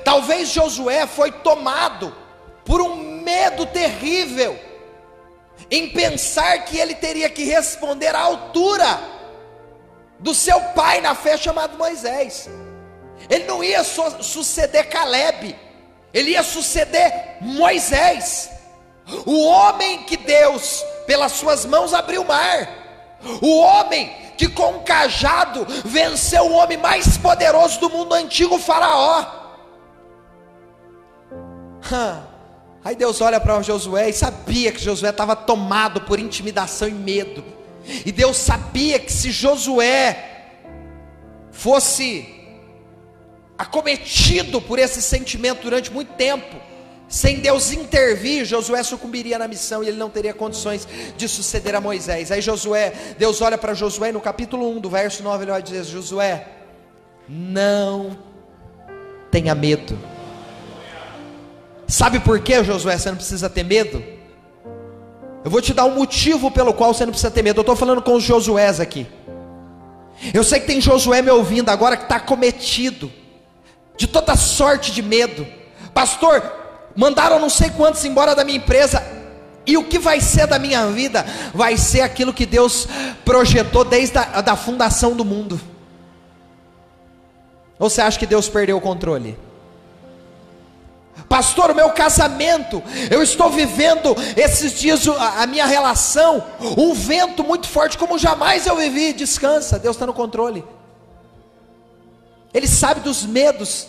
Talvez Josué foi tomado por um medo terrível, em pensar que ele teria que responder à altura do seu pai na fé chamado Moisés. Ele não ia suceder Caleb, ele ia suceder Moisés, o homem que Deus pelas suas mãos abriu o mar, o homem que com um cajado venceu o homem mais poderoso do mundo antigo, Faraó. Aí Deus olha para Josué e sabia que Josué estava tomado por intimidação e medo. E Deus sabia que se Josué fosse acometido por esse sentimento durante muito tempo, sem Deus intervir, Josué sucumbiria na missão e ele não teria condições de suceder a Moisés. Aí Deus olha para Josué e no capítulo 1 do verso 9 ele vai dizer: Josué, não tenha medo. Sabe por que, Josué, você não precisa ter medo? Eu vou te dar um motivo pelo qual você não precisa ter medo. Eu estou falando com os Josués aqui. Eu sei que tem Josué me ouvindo agora que está acometido de toda sorte de medo. Pastor, mandaram não sei quantos embora da minha empresa, e o que vai ser da minha vida? Vai ser aquilo que Deus projetou desde a fundação do mundo. Ou você acha que Deus perdeu o controle? Pastor, o meu casamento, eu estou vivendo esses dias a minha relação, um vento muito forte como jamais eu vivi. Descansa, Deus está no controle. Ele sabe dos medos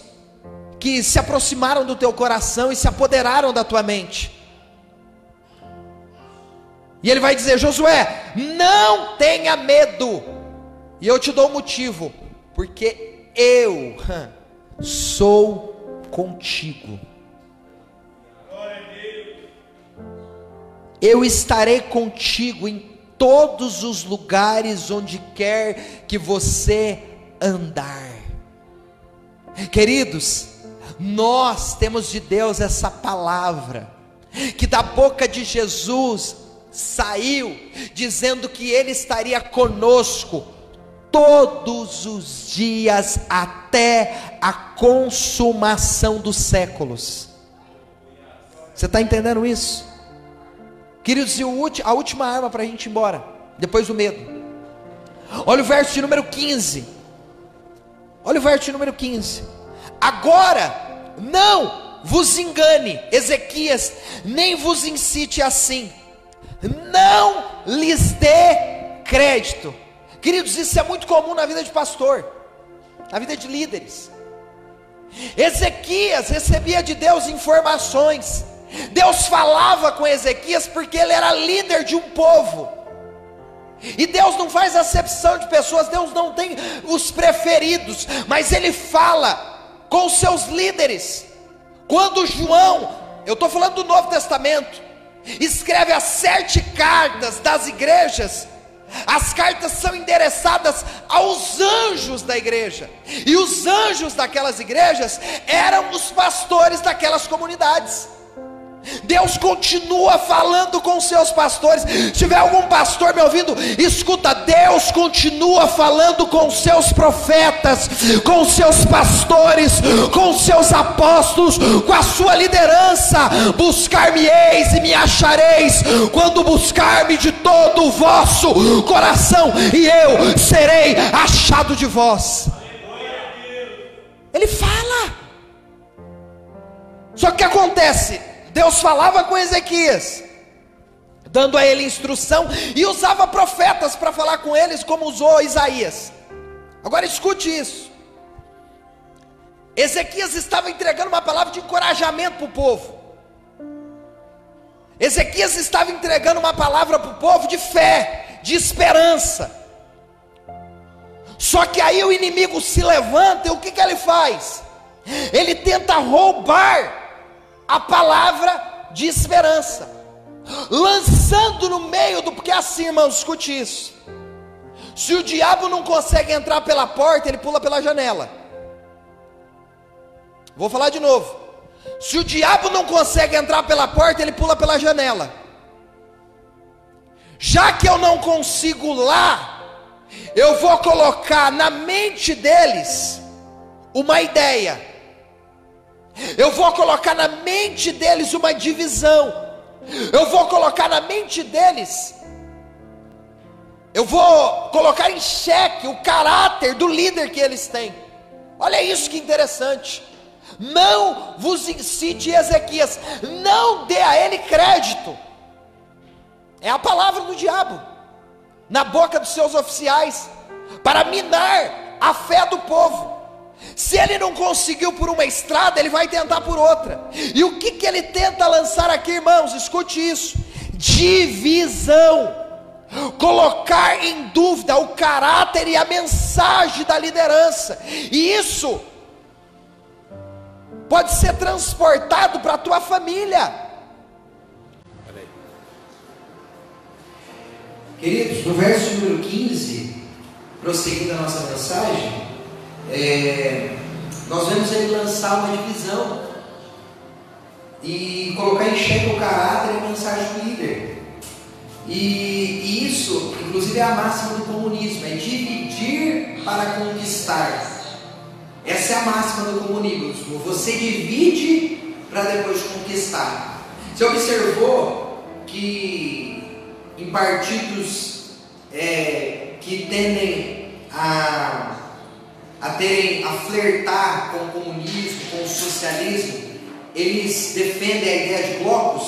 que se aproximaram do teu coração e se apoderaram da tua mente. E ele vai dizer: Josué, não tenha medo. E eu te dou um motivo, porque eu sou contigo. Eu estarei contigo em todos os lugares onde quer que você andar. Queridos, nós temos de Deus essa palavra, que da boca de Jesus saiu, dizendo que Ele estaria conosco todos os dias, até a consumação dos séculos. Você está entendendo isso? Queridos, e a última arma para a gente ir embora, depois do medo. Olha o verso de número 15. Olha o verso de número 15. Agora, não vos engane, Ezequias, nem vos incite assim. Não lhes dê crédito. Queridos, isso é muito comum na vida de pastor, na vida de líderes. Ezequias recebia de Deus informações. Deus falava com Ezequias porque ele era líder de um povo. E Deus não faz acepção de pessoas, Deus não tem os preferidos, mas Ele fala com os seus líderes. Quando João, eu estou falando do Novo Testamento, escreve as 7 cartas das igrejas, As cartas são endereçadas aos anjos da igreja, e os anjos daquelas igrejas eram os pastores daquelas comunidades. Deus continua falando com seus pastores. Se tiver algum pastor me ouvindo, escuta, Deus continua falando com seus profetas, com seus pastores, com seus apóstolos, com a sua liderança. Buscar-me-eis e me achareis, quando buscar-me de todo o vosso coração, e eu serei achado de vós. Ele fala. Só que acontece, Deus falava com Ezequias, dando a ele instrução, e usava profetas para falar com eles, como usou Isaías. Agora escute isso. Ezequias estava entregando uma palavra de encorajamento para o povo. Ezequias estava entregando uma palavra para o povo de fé, de esperança. Só que aí o inimigo se levanta, e o que ele faz? Ele tenta roubar a palavra de esperança, lançando no meio do... Porque assim, irmãos, escute isso. Se o diabo não consegue entrar pela porta, ele pula pela janela. Vou falar de novo. Se o diabo não consegue entrar pela porta, ele pula pela janela. Já que eu não consigo lá, eu vou colocar na mente deles uma ideia. Eu vou colocar na mente deles uma divisão. Eu vou colocar na mente deles, eu vou colocar em xeque o caráter do líder que eles têm. Olha isso que interessante. Não vos incite, Ezequias, não dê a ele crédito. É a palavra do diabo na boca dos seus oficiais, para minar a fé do povo. Se ele não conseguiu por uma estrada, ele vai tentar por outra. E o que ele tenta lançar aqui, irmãos? Escute isso: divisão. Colocar em dúvida o caráter e a mensagem da liderança. E isso pode ser transportado para a tua família. Queridos, no verso número 15, prosseguindo a nossa mensagem, nós vemos ele lançar uma divisão e colocar em xeque o caráter e a mensagem do líder. E isso, inclusive, é a máxima do comunismo: é dividir para conquistar. Essa é a máxima do comunismo: você divide para depois conquistar. Você observou que em partidos que tendem a flertar com o comunismo, com o socialismo, eles defendem a ideia de grupo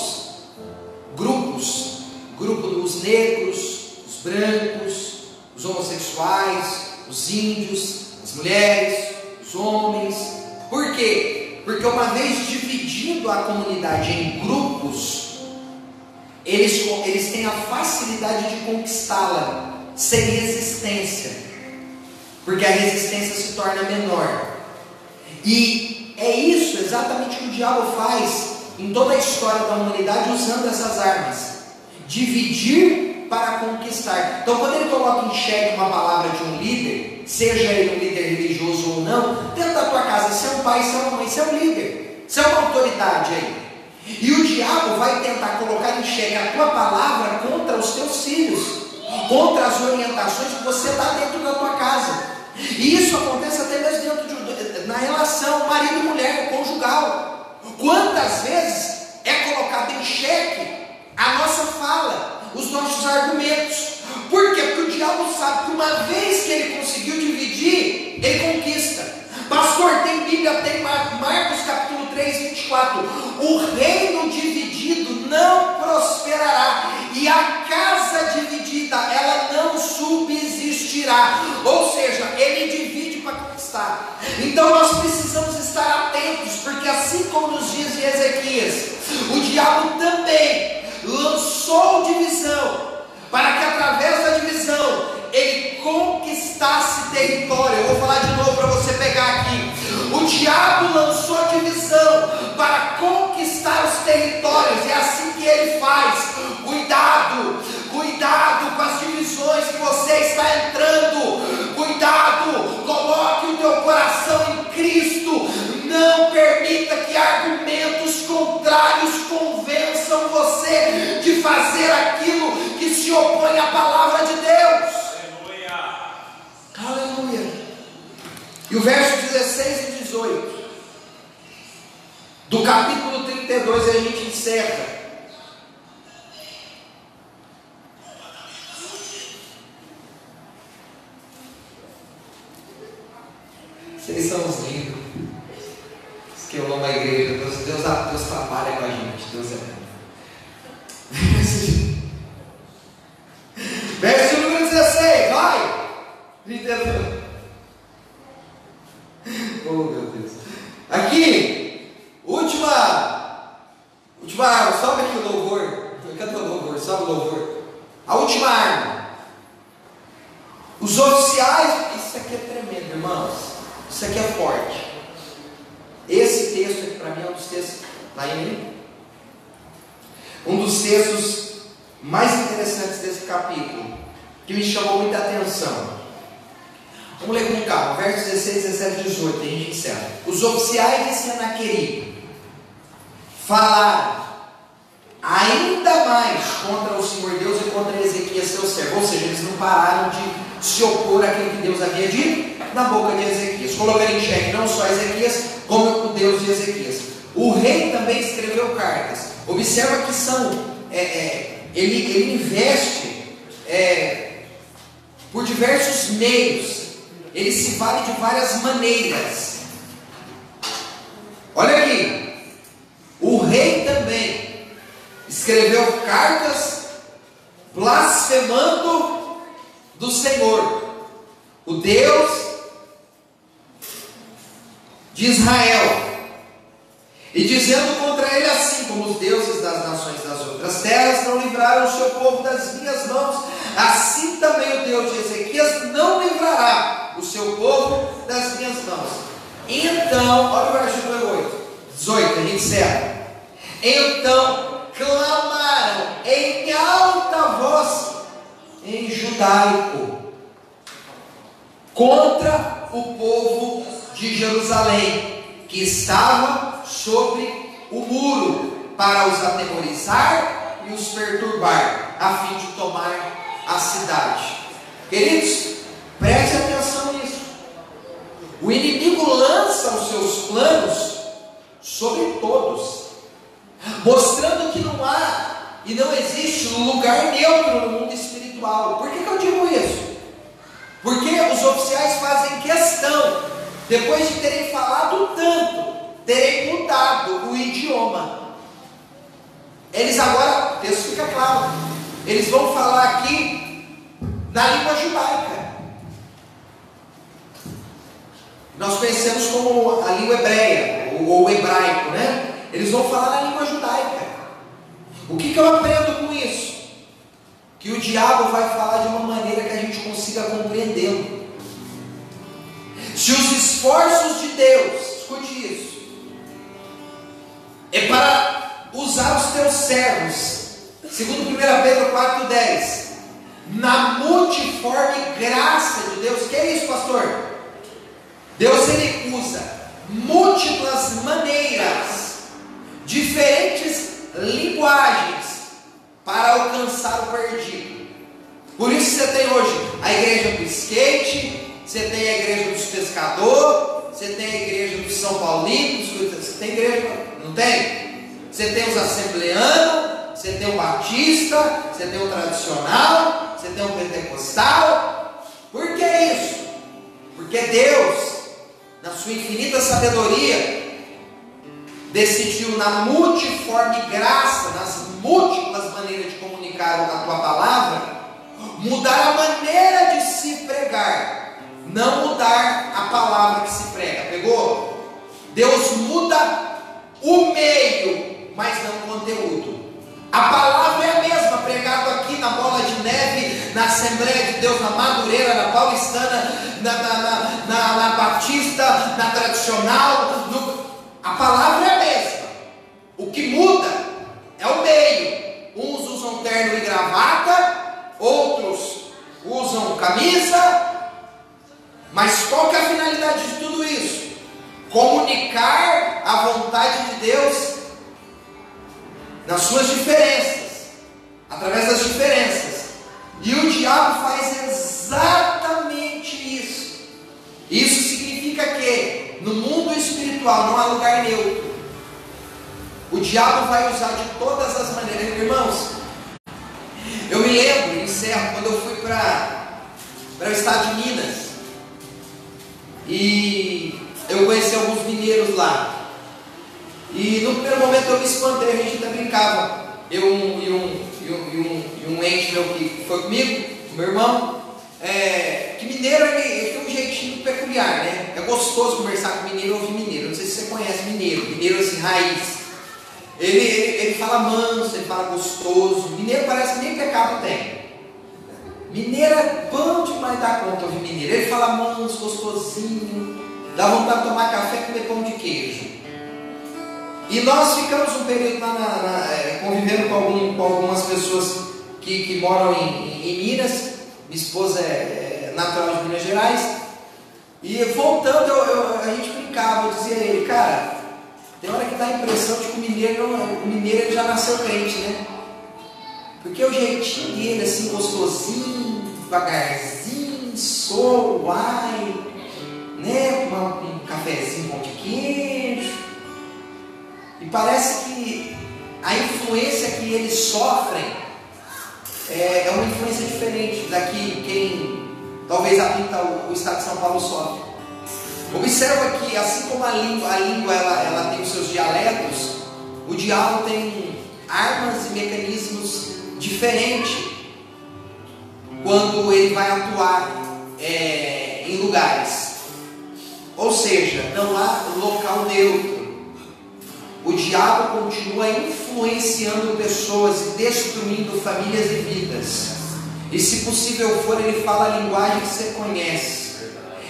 dos negros, os brancos, os homossexuais, os índios, as mulheres, os homens. Por quê? Porque uma vez dividindo a comunidade em grupos, eles têm a facilidade de conquistá-la sem resistência, porque a resistência se torna menor. E é isso exatamente que o diabo faz em toda a história da humanidade, usando essas armas: dividir para conquistar. Então, quando ele coloca em xeque uma palavra de um líder, seja ele um líder religioso ou não, dentro da tua casa, se é um pai, se é uma mãe, se é um líder, se é uma autoridade aí, e o diabo vai tentar colocar em xeque a tua palavra contra os teus filhos, contra as orientações que você dá dentro da tua casa. E isso acontece até mesmo na relação marido e mulher, conjugal. Quantas vezes é colocado em xeque a nossa fala, os nossos argumentos? Por quê? Porque o diabo sabe que uma vez que ele conseguiu dividir, ele conquista. Pastor, tem Bíblia, tem Marcos capítulo 3, 24. O reino dividido não prosperará, e a casa dividida, ela não subsistirá. Ou seja, ele divide para conquistar. Então nós precisamos estar atentos, porque assim como nos dias de Ezequias, o diabo também lançou divisão, para que através da divisão ele conquistasse território. Eu vou falar de novo para você pegar aqui. O diabo lançou divisão para conquistar os territórios. É assim que ele faz. Cuidado com as divisões que que argumentos contrários convençam você de fazer aquilo que se opõe à palavra de Deus. Aleluia. Aleluia. E o verso 16 e 18 do capítulo 32 a gente encerra. Vocês são os lindos. Os que eu amo a igreja. Deus trabalha com a gente. Deus é bom. Verso número 16. Vai. 32. Oh, meu Deus. Aqui. Última arma. Sobe aqui o louvor. Cadê o louvor? Sobe o louvor. A última arma. Os oficiais. Isso aqui é tremendo, irmãos. Isso aqui é forte. Esse texto aqui para mim é um dos textos, um dos textos mais interessantes desse capítulo, que me chamou muita atenção. Vamos ler com calma, versos 16, 17 e 18, a gente encerra. Os oficiais de Senaqueribe falaram ainda mais contra o Senhor Deus e contra Ezequias seu servo. Ou seja, eles não pararam de se opor àquilo que Deus havia dito na boca de Ezequias, colocando em xeque não só Ezequias, como o Deus de Ezequias. O rei também escreveu cartas. Observa que ele investe por diversos meios, ele se vale de várias maneiras. Olha aqui, o rei também escreveu cartas blasfemando do Senhor, o Deus de Israel, e dizendo contra ele assim: como os deuses das nações das outras terras não livraram o seu povo das minhas mãos, assim também o Deus de Ezequias não livrará o seu povo das minhas mãos. Então, olha o versículo 18, a gente encerra. Então clamaram em alta voz em judaico contra o povo de Jerusalém, que estava sobre o muro, para os atemorizar e os perturbar, a fim de tomar a cidade. Queridos, preste atenção nisso. O inimigo lança os seus planos sobre todos, mostrando que não há e não existe um lugar neutro no mundo espiritual. Por que eu digo isso? Porque os oficiais fazem questão, depois de terem falado tanto, terem mudado o idioma. Eles agora, o texto fica claro, eles vão falar aqui na língua judaica. Nós conhecemos como a língua hebreia, ou hebraico, né? Eles vão falar na língua judaica. O que eu aprendo com isso? Que o diabo vai falar de uma maneira que a gente consiga compreendê-lo. Se os esforços de Deus, escute isso, é para usar os teus servos, segundo 1 Pedro 4,10, na multiforme graça de Deus. Que é isso, pastor? Deus, ele usa múltiplas maneiras, diferentes linguagens para alcançar o perdido. Por isso você tem hoje a igreja do skate, você tem a igreja dos pescadores, você tem a igreja dos São Paulinos, você tem igreja, não tem? Você tem os assembleanos, você tem o batista, você tem o tradicional, você tem o pentecostal. Por que isso? Porque Deus, na sua infinita sabedoria, decidiu, na multiforme graça, nas múltiplas maneiras de comunicar a tua palavra, mudar a maneira de se pregar, não mudar a palavra que se prega. Pegou? Deus muda o meio, mas não o conteúdo. A palavra é a mesma, pregado aqui na Bola de Neve, na Assembleia de Deus, na Madureira, na Paulistana, na Batista, na Tradicional. A palavra é a mesma. O que muda é o meio. Uns usam terno e gravata, outros usam camisa. Mas qual que é a finalidade de tudo isso? Comunicar a vontade de Deus nas suas diferenças, através das diferenças. E o diabo faz exatamente isso. Isso significa que no mundo espiritual não há lugar neutro. O diabo vai usar de todas as maneiras. Irmãos, eu me lembro, encerro, quando eu fui para o estado de Minas, e eu conheci alguns mineiros lá. E no primeiro momento eu me espantei, a gente ainda brincava. Eu e um ente meu que foi comigo, meu irmão, que mineiro ele tem um jeitinho peculiar, né? É gostoso conversar com mineiro, ouvir mineiro. Não sei se você conhece mineiro assim, raiz. Ele fala manso, ele fala gostoso. Mineiro parece que nem pecado tem. Mineiro é bom demais dar conta ouvir mineiro. Ele fala manso, gostosinho, dá vontade de tomar café e comer pão de queijo. E nós ficamos um período convivendo com algumas pessoas que moram em Minas. Minha esposa é natural de Minas Gerais. E voltando, a gente brincava, eu dizia a ele, cara, tem hora que dá a impressão de que o mineiro ele já nasceu crente, né? Porque o jeitinho dele, assim, gostosinho, devagarzinho, suai, né? Um cafezinho, pão de queijo. E parece que a influência que eles sofrem é uma influência diferente da que quem talvez habita o estado de São Paulo sofre. Observa que assim como a língua ela tem os seus dialetos, o diabo tem armas e mecanismos diferentes quando ele vai atuar em lugares. Ou seja, não há local neutro. O diabo continua influenciando pessoas e destruindo famílias e vidas. E se possível for, ele fala a linguagem que você conhece.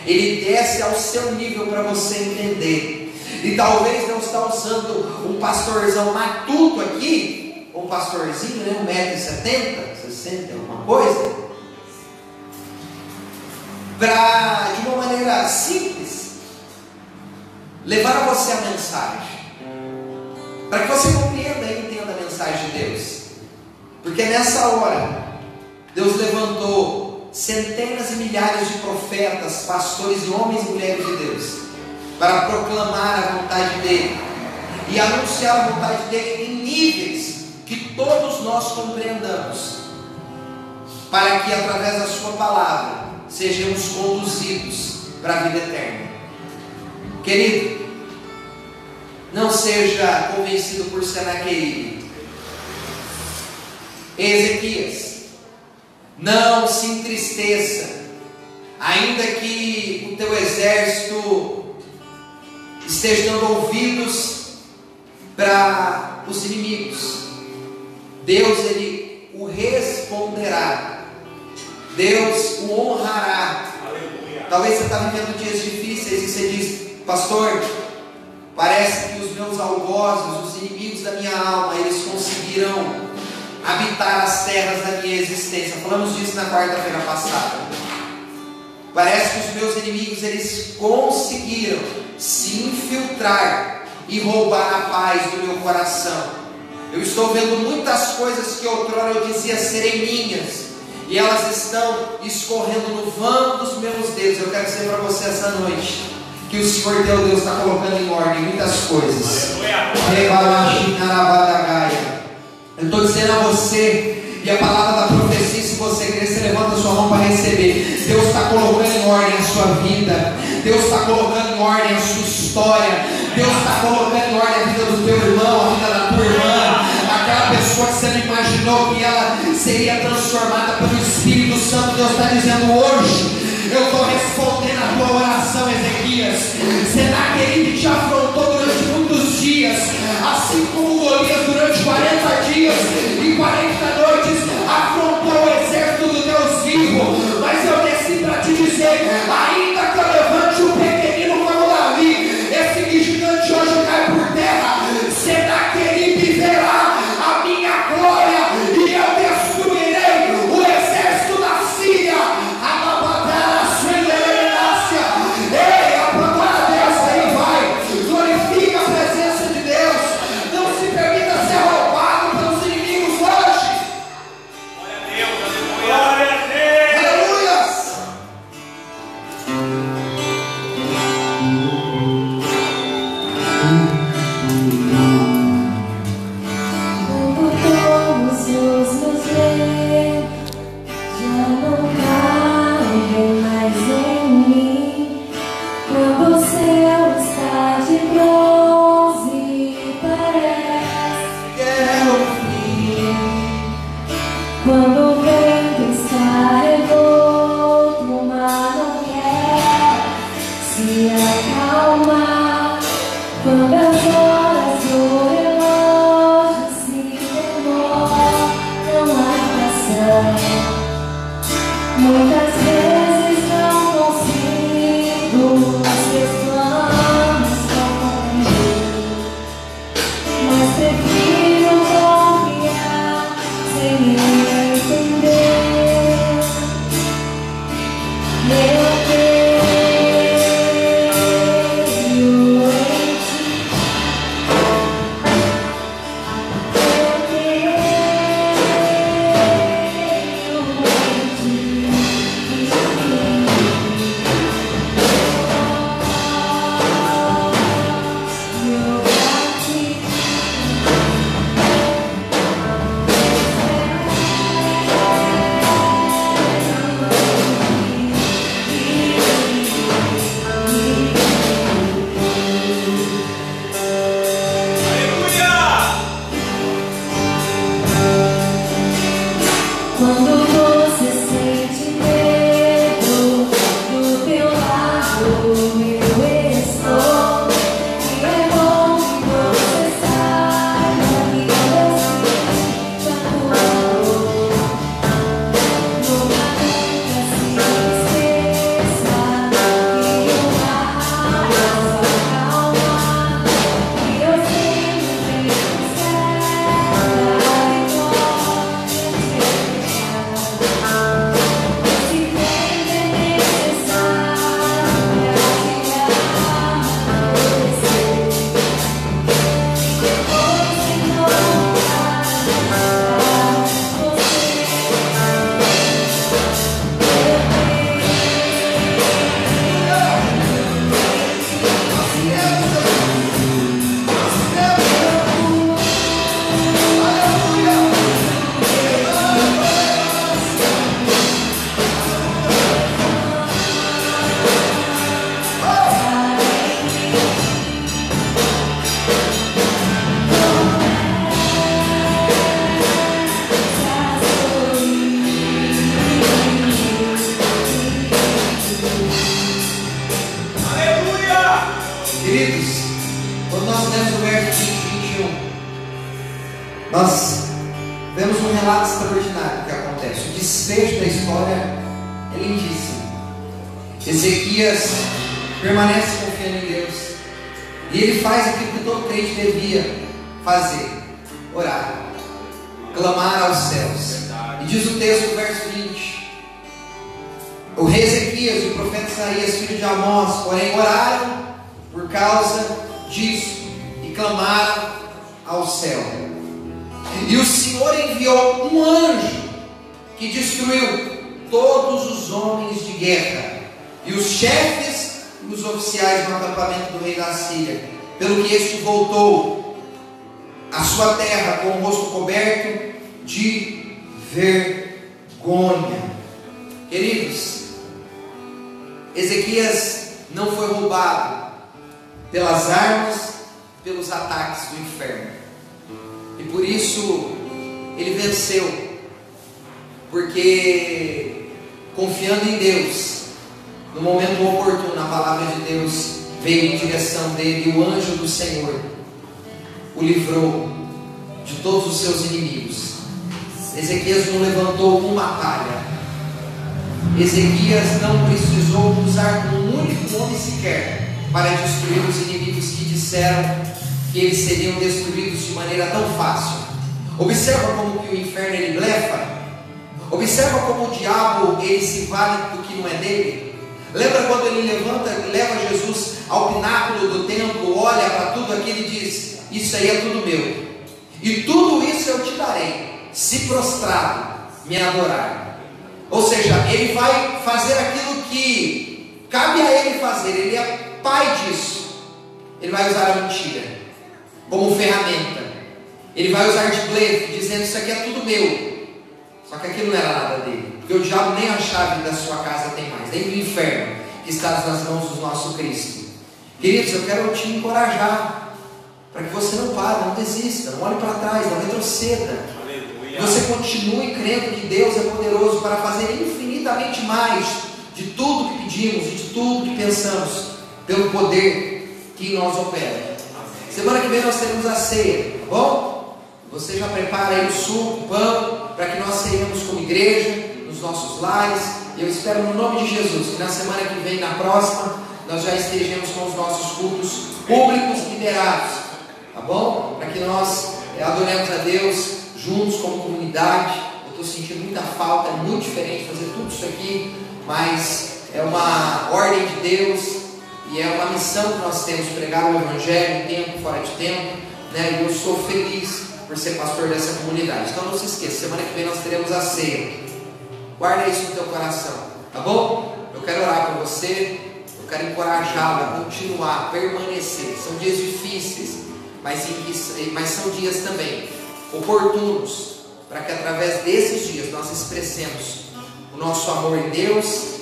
Ele desce ao seu nível para você entender. E talvez Deus está usando um pastorzão matuto aqui, um pastorzinho, né, 1,70m, 60 alguma coisa, para, de uma maneira simples, levar a você a mensagem. Para que você compreenda e entenda a mensagem de Deus. Porque nessa hora, Deus levantou centenas e milhares de profetas, pastores e homens e mulheres de Deus, para proclamar a vontade dEle e anunciar a vontade dEle em níveis que todos nós compreendamos, para que através da sua palavra sejamos conduzidos para a vida eterna. Querido, não seja convencido por Senaqueribe. Ezequias, não se entristeça, ainda que o teu exército esteja dando ouvidos para os inimigos. Deus, Ele o responderá. Deus o honrará. Talvez você está vivendo dias difíceis e você diz, pastor, parece que os meus algozes, os inimigos da minha alma, eles conseguiram habitar as terras da minha existência. Falamos disso na quarta-feira passada. Parece que os meus inimigos, eles conseguiram se infiltrar e roubar a paz do meu coração. Eu estou vendo muitas coisas que outrora eu dizia serem minhas, e elas estão escorrendo no vão dos meus dedos. Eu quero dizer para você essa noite que o Senhor teu Deus está colocando em ordem muitas coisas. Eu estou dizendo a você, e a palavra da profecia, se você crer, você levanta a sua mão para receber. Deus está colocando em ordem a sua vida. Deus está colocando em ordem a sua história. Deus está colocando em ordem a vida do teu irmão, a vida da tua irmã. Aquela pessoa que você não imaginou que ela seria transformada pelo Espírito Santo. Deus está dizendo hoje, eu estou respondendo a tua oração, Ezequias. Senaqueribe te afrontou durante muitos dias, assim como Golias durante 40 dias e 40 noites afrontou o exército do Deus vivo. Mas eu desci para te dizer, ainda que eu levante um pequenino como Davi, esse gigante hoje cai por terra. Senaqueribe verá a minha glória e eu destruirei o exército da Síria. Ei, a glória dessa aí vai. Nós vemos um relato extraordinário que acontece. O desfecho da história é lindíssimo. Ezequias permanece confiando em Deus, e ele faz aquilo que todo crente devia fazer: orar, clamar aos céus. E diz o texto, verso 20: o rei Ezequias e o profeta Isaías, filho de Amós, porém oraram por causa disso e clamaram ao céu. E o Senhor enviou um anjo que destruiu todos os homens de guerra e os chefes e os oficiais no acampamento do rei da Síria, pelo que este voltou à sua terra com o rosto coberto de vergonha. Queridos, Ezequias não foi roubado pelas armas, pelos ataques do inferno, e por isso ele venceu, porque confiando em Deus, no momento oportuno, a palavra de Deus veio em direção dele, e o anjo do Senhor o livrou de todos os seus inimigos. Ezequias não levantou uma palha. Ezequias não precisou usar um único homem sequer para destruir os inimigos que disseram que eles seriam destruídos de maneira tão fácil. Observa como que o inferno ele blefa. Observa como o diabo ele se vale do que não é dele. Lembra quando ele leva Jesus ao pináculo do templo, olha para tudo aquilo e diz: isso aí é tudo meu, e tudo isso eu te darei, se prostrado me adorar. Ou seja, ele vai fazer aquilo que cabe a ele fazer, ele é pai disso. Ele vai usar a mentira como ferramenta, ele vai usar de blefe, dizendo: isso aqui é tudo meu. Só que aquilo não era nada dele, porque o diabo nem a chave da sua casa tem mais, nem do inferno que está nas mãos do nosso Cristo. Queridos, eu quero te encorajar para que você não pare, não desista, não olhe para trás, não retroceda. Você continue crendo que Deus é poderoso para fazer infinitamente mais de tudo que pedimos e de tudo que pensamos, pelo poder que em nós opera. Semana que vem nós teremos a ceia, tá bom? Você já prepara aí o suco, o pão, para que nós ceiemos como igreja, nos nossos lares. E eu espero no nome de Jesus que na semana que vem, na próxima, nós já estejamos com os nossos cultos públicos liberados, tá bom? Para que nós adoremos a Deus juntos como comunidade. Eu estou sentindo muita falta, é muito diferente fazer tudo isso aqui, mas é uma ordem de Deus e é uma missão que nós temos: pregar o Evangelho em tempo, fora de tempo, né? E eu sou feliz por ser pastor dessa comunidade. Então não se esqueça, semana que vem nós teremos a ceia. Guarda isso no teu coração, tá bom? Eu quero orar por você, eu quero encorajá-lo a continuar, a permanecer. São dias difíceis, mas são dias também oportunos, para que através desses dias nós expressemos o nosso amor em Deus,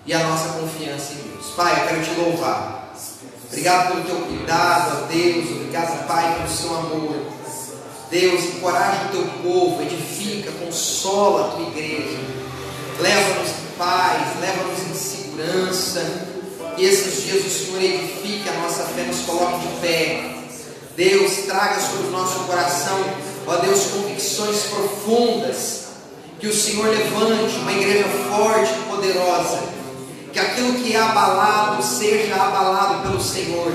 e a nossa confiança em Deus. Pai, eu quero te louvar. Obrigado pelo teu cuidado, ó Deus. Obrigado, Pai, pelo seu amor. Deus, encoraja o teu povo, edifica, consola a tua igreja. Leva-nos em paz, leva-nos em segurança. Que esses dias o Senhor edifique a nossa fé, nos coloque de pé. Deus, traga sobre o nosso coração, ó Deus, convicções profundas. Que o Senhor levante uma igreja forte e poderosa. Que aquilo que é abalado seja abalado pelo Senhor.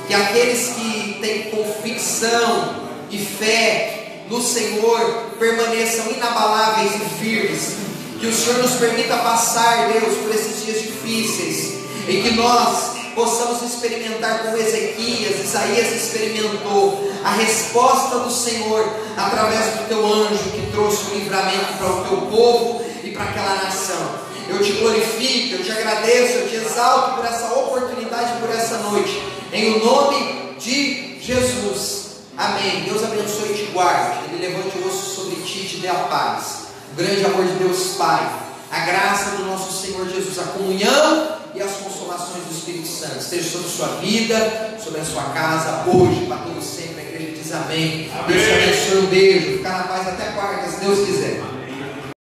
Que aqueles que têm convicção e fé no Senhor permaneçam inabaláveis e firmes. Que o Senhor nos permita passar, Deus, por esses dias difíceis, e que nós possamos experimentar como Ezequias, Isaías experimentou, a resposta do Senhor através do teu anjo que trouxe o livramento para o teu povo e para aquela nação. Eu te glorifico, eu te agradeço, eu te exalto por essa oportunidade, por essa noite, em o nome de Jesus. Amém. Deus abençoe e te guarde. Ele levante o rosto sobre ti e te dê a paz. O grande amor de Deus Pai, a graça do nosso Senhor Jesus, a comunhão e as consolações do Espírito Santo esteja sobre a sua vida, sobre a sua casa, hoje, para todos sempre. A igreja diz amém. Deus te abençoe, um beijo. Ficar na paz até quarta, se Deus quiser.